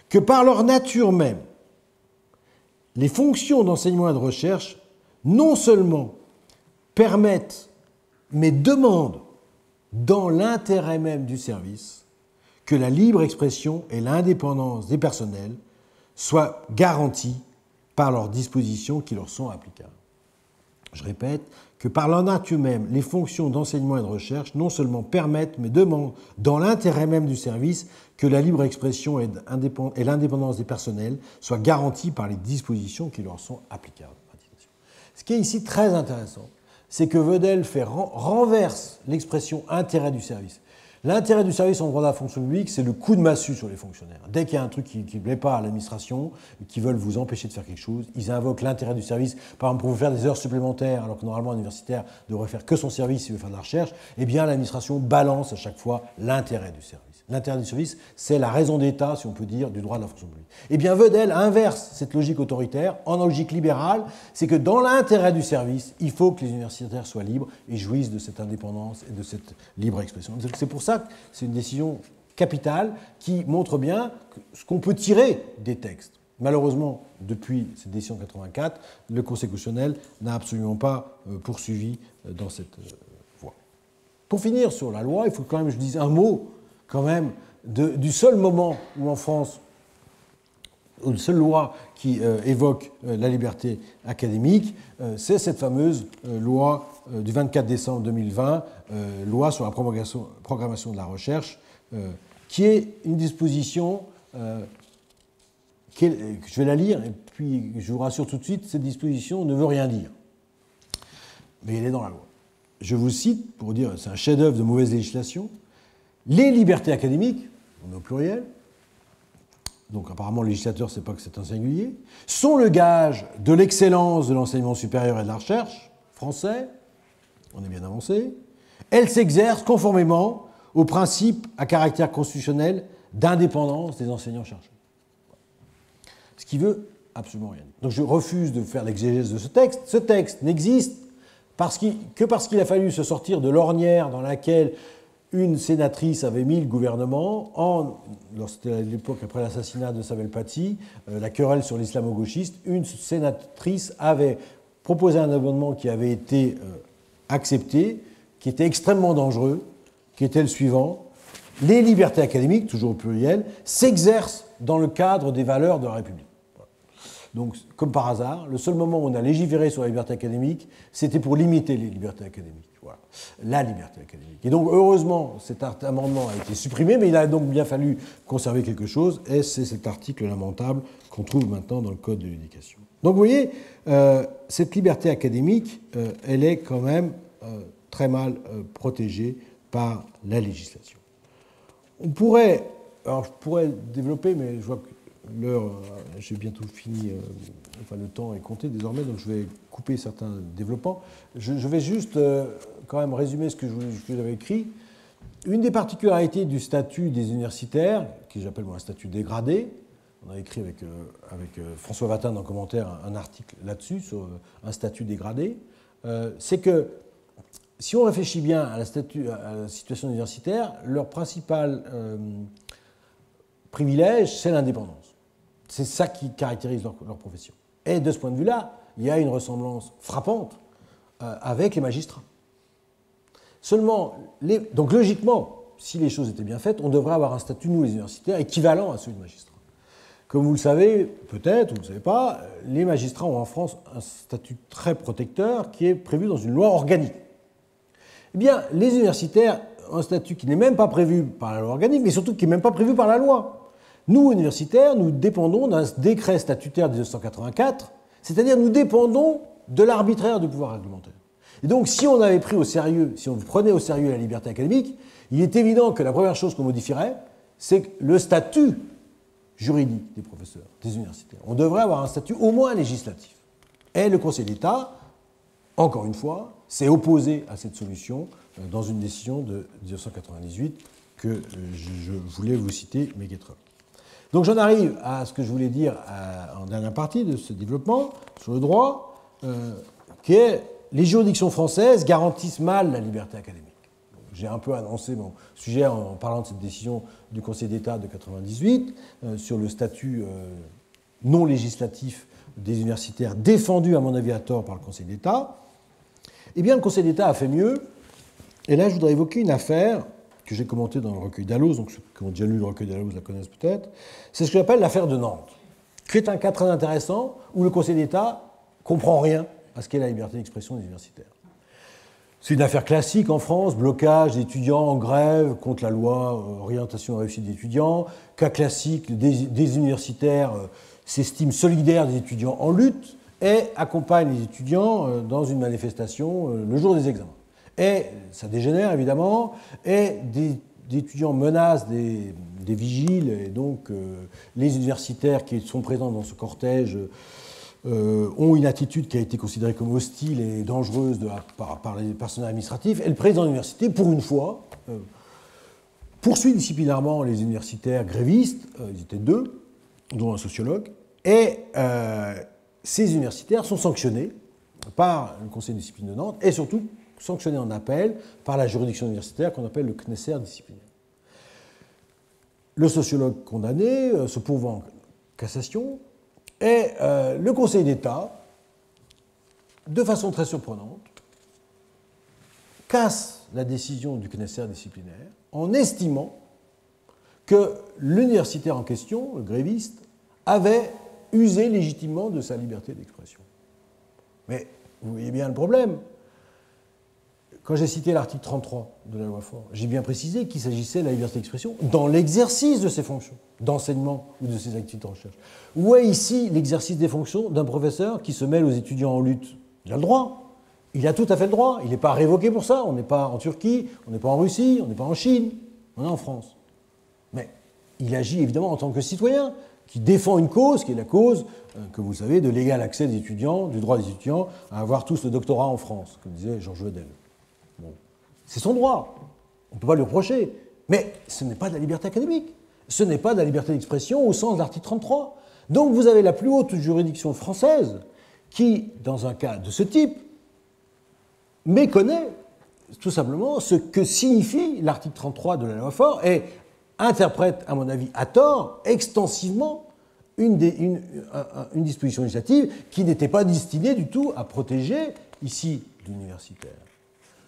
que par leur nature même, les fonctions d'enseignement et de recherche non seulement permettent, mais demandent, dans l'intérêt même du service, que la libre expression et l'indépendance des personnels soient garanties par leurs dispositions qui leur sont applicables. Je répète que par leur nature même, les fonctions d'enseignement et de recherche non seulement permettent, mais demandent, dans l'intérêt même du service, que la libre expression et l'indépendance des personnels soient garanties par les dispositions qui leur sont applicables. Ce qui est ici très intéressant, c'est que Vedel renverse l'expression intérêt du service. L'intérêt du service en droit de la fonction publique, c'est le coup de massue sur les fonctionnaires. Dès qu'il y a un truc qui ne plaît pas à l'administration, qui veulent vous empêcher de faire quelque chose, ils invoquent l'intérêt du service. Par exemple, pour vous faire des heures supplémentaires, alors que normalement un universitaire devrait faire que son service s'il veut faire de la recherche, eh bien l'administration balance à chaque fois l'intérêt du service. L'intérêt du service, c'est la raison d'État, si on peut dire, du droit de la fonction publique. Eh bien, Vedel inverse cette logique autoritaire en logique libérale, c'est que dans l'intérêt du service, il faut que les universitaires soient libres et jouissent de cette indépendance et de cette libre expression. C'est pour ça que c'est une décision capitale qui montre bien ce qu'on peut tirer des textes. Malheureusement, depuis cette décision 84, le Conseil constitutionnel n'a absolument pas poursuivi dans cette voie. Pour finir sur la loi, il faut quand même que je dise un mot quand même du seul moment où en France, ou la seule loi qui évoque la liberté académique, c'est cette fameuse loi du 24 décembre 2020, loi sur la programmation de la recherche, qui est une disposition, je vais la lire, et puis je vous rassure tout de suite, cette disposition ne veut rien dire. Mais elle est dans la loi. Je vous cite, pour dire, c'est un chef-d'œuvre de mauvaise législation. Les libertés académiques, on est au pluriel, donc apparemment le législateur ne sait pas que c'est un singulier, sont le gage de l'excellence de l'enseignement supérieur et de la recherche français, on est bien avancé, elles s'exercent conformément au principe à caractère constitutionnel d'indépendance des enseignants-chercheurs. Ce qui veut absolument rien dire. Donc je refuse de faire l'exégèse de ce texte. Ce texte n'existe que parce qu'il a fallu se sortir de l'ornière dans laquelle une sénatrice avait mis le gouvernement, c'était à l'époque après l'assassinat de Samuel Paty, la querelle sur l'islamo-gauchiste, une sénatrice avait proposé un amendement qui avait été accepté, qui était extrêmement dangereux, qui était le suivant: les libertés académiques, toujours au pluriel, s'exercent dans le cadre des valeurs de la République. Donc, comme par hasard, le seul moment où on a légiféré sur la liberté académique, c'était pour limiter les libertés académiques. Voilà, la liberté académique. Et donc, heureusement, cet amendement a été supprimé, mais il a donc bien fallu conserver quelque chose, et c'est cet article lamentable qu'on trouve maintenant dans le Code de l'éducation. Donc, vous voyez, cette liberté académique, elle est quand même très mal protégée par la législation. On pourrait, alors je pourrais développer, mais je vois que l'heure, j'ai bientôt fini, enfin le temps est compté désormais, donc je vais couper certains développements. Je vais juste quand même résumer ce que j'avais écrit. Une des particularités du statut des universitaires, que j'appelle moi un statut dégradé, on a écrit avec François Vatin dans le commentaire un article là-dessus, sur un statut dégradé, c'est que si on réfléchit bien à la situation universitaire, leur principal privilège, c'est l'indépendance. C'est ça qui caractérise leur profession. Et de ce point de vue-là, il y a une ressemblance frappante avec les magistrats. Seulement, donc logiquement, si les choses étaient bien faites, on devrait avoir un statut, nous les universitaires, équivalent à celui de magistrats. Comme vous le savez, peut-être, ou vous ne le savez pas, les magistrats ont en France un statut très protecteur qui est prévu dans une loi organique. Eh bien, les universitaires ont un statut qui n'est même pas prévu par la loi organique, mais surtout qui n'est même pas prévu par la loi. Nous, universitaires, nous dépendons d'un décret statutaire de 1984, c'est-à-dire nous dépendons de l'arbitraire du pouvoir réglementaire. Et donc, si on avait pris au sérieux, si on prenait au sérieux la liberté académique, il est évident que la première chose qu'on modifierait, c'est le statut juridique des professeurs, des universitaires. On devrait avoir un statut au moins législatif. Et le Conseil d'État, encore une fois, s'est opposé à cette solution dans une décision de 1998 que je voulais vous citer, Meguetreux. Donc j'en arrive à ce que je voulais dire en dernière partie de ce développement sur le droit, qui est les juridictions françaises garantissent mal la liberté académique. J'ai un peu annoncé mon sujet en parlant de cette décision du Conseil d'État de 1998 sur le statut non législatif des universitaires défendu, à mon avis, à tort par le Conseil d'État. Eh bien, le Conseil d'État a fait mieux. Et là, je voudrais évoquer une affaire que j'ai commentée dans le recueil Dalloz, donc ceux qui ont déjà lu le recueil Dalloz la connaissent peut-être. C'est ce que j'appelle l'affaire de Nantes, qui est un cas très intéressant où le Conseil d'État ne comprend rien à ce qu'est la liberté d'expression des universitaires. C'est une affaire classique en France, blocage d'étudiants en grève contre la loi orientation et réussite des étudiants, cas classique, des universitaires s'estiment solidaires des étudiants en lutte et accompagnent les étudiants dans une manifestation le jour des examens. Et ça dégénère évidemment, et des étudiants menacent des vigiles, et donc les universitaires qui sont présents dans ce cortège ont une attitude qui a été considérée comme hostile et dangereuse par les personnels administratifs, et le président de l'université, pour une fois, poursuit disciplinairement les universitaires grévistes, ils étaient 2, dont un sociologue, et ces universitaires sont sanctionnés par le conseil de discipline de Nantes, et surtout sanctionnés en appel par la juridiction universitaire qu'on appelle le Knesset disciplinaire. Le sociologue condamné se pourvoit en cassation, et le Conseil d'État, de façon très surprenante, casse la décision du Knesset disciplinaire en estimant que l'universitaire en question, le gréviste, avait usé légitimement de sa liberté d'expression. Mais vous voyez bien le problème. Quand j'ai cité l'article 33 de la loi Faure, j'ai bien précisé qu'il s'agissait de la liberté d'expression dans l'exercice de ses fonctions d'enseignement ou de ses activités de recherche. Où est ici l'exercice des fonctions d'un professeur qui se mêle aux étudiants en lutte? Il a le droit. Il a tout à fait le droit. Il n'est pas révoqué pour ça. On n'est pas en Turquie, on n'est pas en Russie, on n'est pas en Chine, on est en France. Mais il agit évidemment en tant que citoyen qui défend une cause, qui est la cause, que vous savez, de l'égal accès des étudiants, du droit des étudiants à avoir tous le doctorat en France, comme disait Georges Vedel. Bon. C'est son droit, on ne peut pas lui reprocher, mais ce n'est pas de la liberté académique, ce n'est pas de la liberté d'expression au sens de l'article 33. Donc vous avez la plus haute juridiction française qui, dans un cas de ce type, méconnaît tout simplement ce que signifie l'article 33 de la loi Faure et interprète, à mon avis, à tort, extensivement, une disposition législative qui n'était pas destinée du tout à protéger, ici, l'universitaire.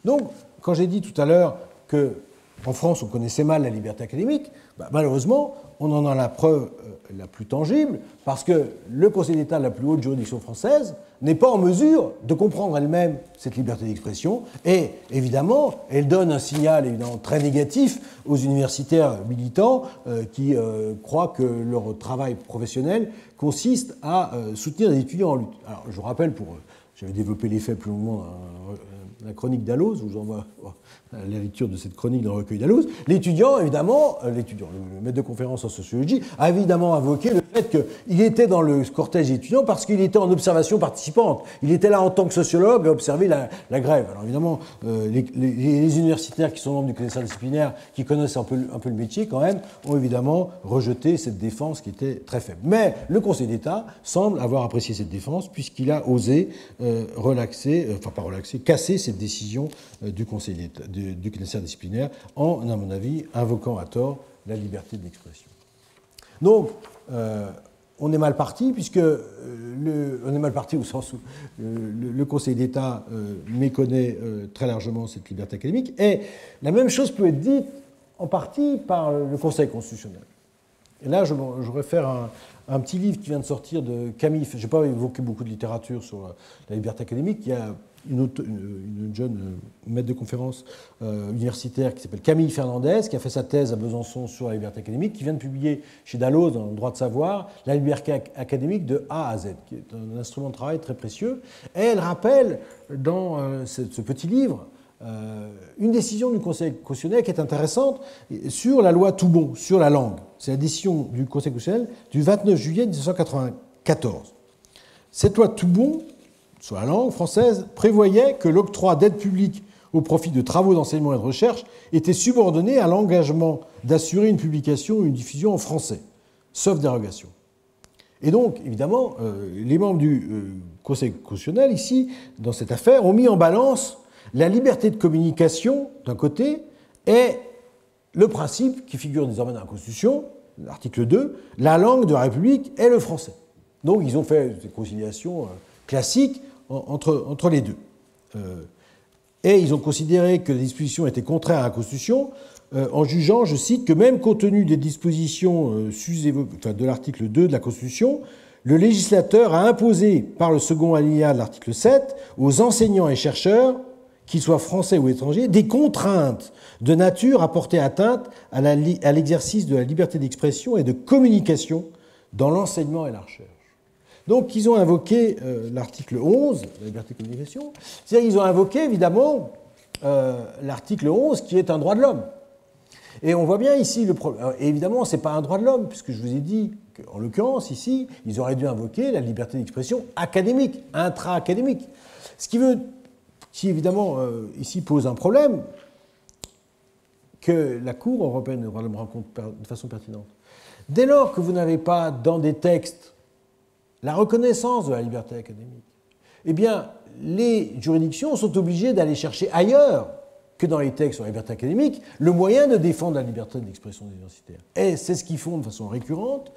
Donc, quand j'ai dit tout à l'heure qu'en France, on connaissait mal la liberté académique, malheureusement, on en a la preuve la plus tangible, parce que le Conseil d'État, la plus haute juridiction française, n'est pas en mesure de comprendre elle-même cette liberté d'expression, et évidemment, elle donne un signal évidemment très négatif aux universitaires militants qui croient que leur travail professionnel consiste à soutenir des étudiants en lutte. Alors, je vous rappelle, j'avais développé les faits plus longuement dans la chronique Dalloz, où j'envoie la lecture de cette chronique dans le recueil Dalloz. L'étudiant, évidemment, le maître de conférence en sociologie, a évidemment invoqué le fait qu'il était dans le cortège étudiant parce qu'il était en observation participante. Il était là en tant que sociologue à observer la grève. Alors évidemment, les universitaires qui sont membres du Knesset disciplinaire, qui connaissent un peu le métier quand même, ont évidemment rejeté cette défense qui était très faible. Mais le Conseil d'État semble avoir apprécié cette défense puisqu'il a osé casser cette décision du Conseil d'État, du Knesset disciplinaire, en, à mon avis, invoquant à tort la liberté d'expression. Donc, on est mal parti, on est mal parti au sens où le Conseil d'État méconnaît très largement cette liberté académique, et la même chose peut être dite en partie par le Conseil constitutionnel. Et là, je réfère à un petit livre qui vient de sortir de Camille. Je n'ai pas évoqué beaucoup de littérature sur la liberté académique. Il y a une jeune maître de conférence universitaire qui s'appelle Camille Fernandez, qui a fait sa thèse à Besançon sur la liberté académique, qui vient de publier chez Dalloz, dans le droit de savoir, la liberté académique de A à Z, qui est un instrument de travail très précieux. Et elle rappelle dans ce petit livre une décision du Conseil constitutionnel qui est intéressante sur la loi Toubon, sur la langue. C'est la décision du Conseil constitutionnel du 29 juillet 1994. Cette loi Toubon, sur la langue française, prévoyait que l'octroi d'aides publiques au profit de travaux d'enseignement et de recherche était subordonné à l'engagement d'assurer une publication ou une diffusion en français, sauf dérogation. Et donc, évidemment, les membres du Conseil constitutionnel, ici, dans cette affaire, ont mis en balance la liberté de communication, d'un côté, et le principe qui figure désormais dans la Constitution, l'article 2, la langue de la République est le français. Donc, ils ont fait des conciliations classiques entre les deux. Et ils ont considéré que les dispositions étaient contraires à la Constitution, en jugeant, je cite, que même compte tenu des dispositions de l'article 2 de la Constitution, le législateur a imposé par le second alinéa de l'article 7 aux enseignants et chercheurs, qu'ils soient français ou étrangers, des contraintes de nature à porter atteinte à l'exercice de la liberté d'expression et de communication dans l'enseignement et la recherche. Donc ils ont invoqué l'article 11, la liberté de communication, c'est-à-dire qu'ils ont invoqué évidemment l'article 11 qui est un droit de l'homme. Et on voit bien ici le problème. Évidemment, ce n'est pas un droit de l'homme, puisque je vous ai dit qu'en l'occurrence, ici, ils auraient dû invoquer la liberté d'expression académique, intra-académique. Ce qui évidemment, ici pose un problème que la Cour européenne des droits de l'homme rencontre de façon pertinente. Dès lors que vous n'avez pas dans des textes la reconnaissance de la liberté académique, eh bien, les juridictions sont obligées d'aller chercher ailleurs que dans les textes sur la liberté académique, le moyen de défendre la liberté d'expression des universitaires. Et c'est ce qu'ils font de façon récurrente.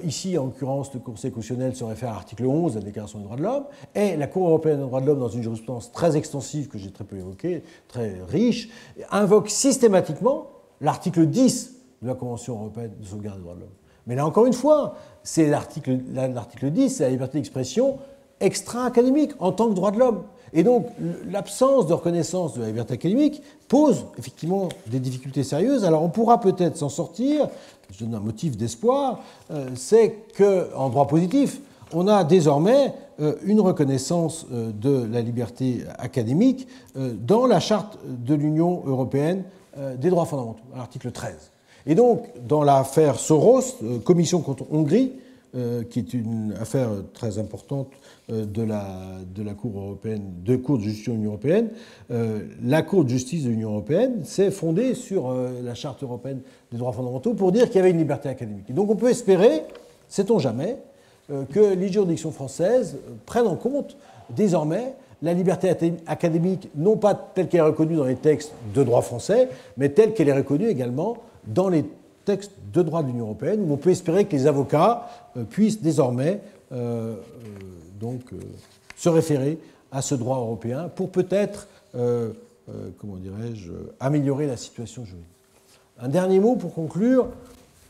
Ici, en l'occurrence, le Conseil constitutionnel se réfère à l'article 11 de la Déclaration des droits de l'homme, et la Cour européenne des droits de l'homme, dans une jurisprudence très extensive que j'ai très peu évoquée, très riche, invoque systématiquement l'article 10 de la Convention européenne de sauvegarde des droits de l'homme. Mais là, encore une fois, c'est l'article 10, c'est la liberté d'expression extra-académique en tant que droit de l'homme. Et donc, l'absence de reconnaissance de la liberté académique pose effectivement des difficultés sérieuses. Alors, on pourra peut-être s'en sortir. Je donne un motif d'espoir, c'est qu'en droit positif, on a désormais une reconnaissance de la liberté académique dans la Charte de l'Union européenne des droits fondamentaux, à l'article 13. Et donc, dans l'affaire Soros, Commission contre Hongrie, qui est une affaire très importante de la Cour européenne, de Cour de justice de l'Union européenne, la Cour de justice de l'Union européenne s'est fondée sur la Charte européenne des droits fondamentaux pour dire qu'il y avait une liberté académique. Et donc on peut espérer, sait-on jamais, que les juridictions françaises prennent en compte désormais la liberté académique, non pas telle qu'elle est reconnue dans les textes de droit français, mais telle qu'elle est reconnue également dans les textes de droit de l'Union européenne, où on peut espérer que les avocats puissent désormais se référer à ce droit européen pour peut-être, améliorer la situation juridique. Un dernier mot pour conclure,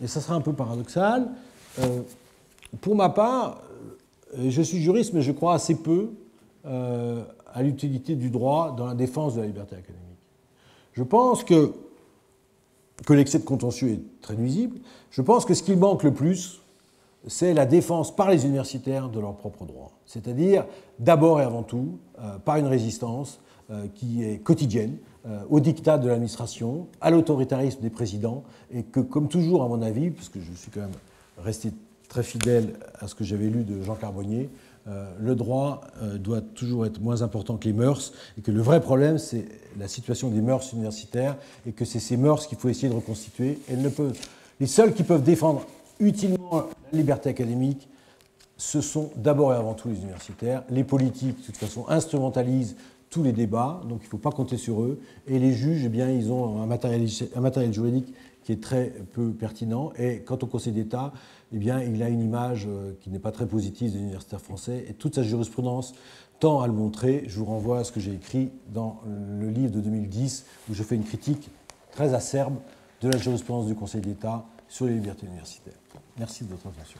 et ça sera un peu paradoxal. Pour ma part, je suis juriste, mais je crois assez peu à l'utilité du droit dans la défense de la liberté académique. Je pense que l'excès de contentieux est très nuisible. Je pense que ce qui manque le plus, c'est la défense par les universitaires de leurs propres droits. C'est-à-dire, d'abord et avant tout, par une résistance qui est quotidienne, au diktat de l'administration, à l'autoritarisme des présidents, et que, comme toujours, à mon avis, parce que je suis quand même resté très fidèle à ce que j'avais lu de Jean Carbonnier, le droit doit toujours être moins important que les mœurs, et que le vrai problème, c'est la situation des mœurs universitaires, et que c'est ces mœurs qu'il faut essayer de reconstituer. Les seuls qui peuvent défendre utilement la liberté académique, ce sont d'abord et avant tout les universitaires. Les politiques, de toute façon, instrumentalisent tous les débats, donc il ne faut pas compter sur eux. Et les juges, eh bien, ils ont un matériel juridique qui est très peu pertinent. Et quant au Conseil d'État, eh bien, il a une image qui n'est pas très positive des universitaires français. Et toute sa jurisprudence tend à le montrer. Je vous renvoie à ce que j'ai écrit dans le livre de 2010, où je fais une critique très acerbe de la jurisprudence du Conseil d'État sur les libertés universitaires. Merci de votre attention.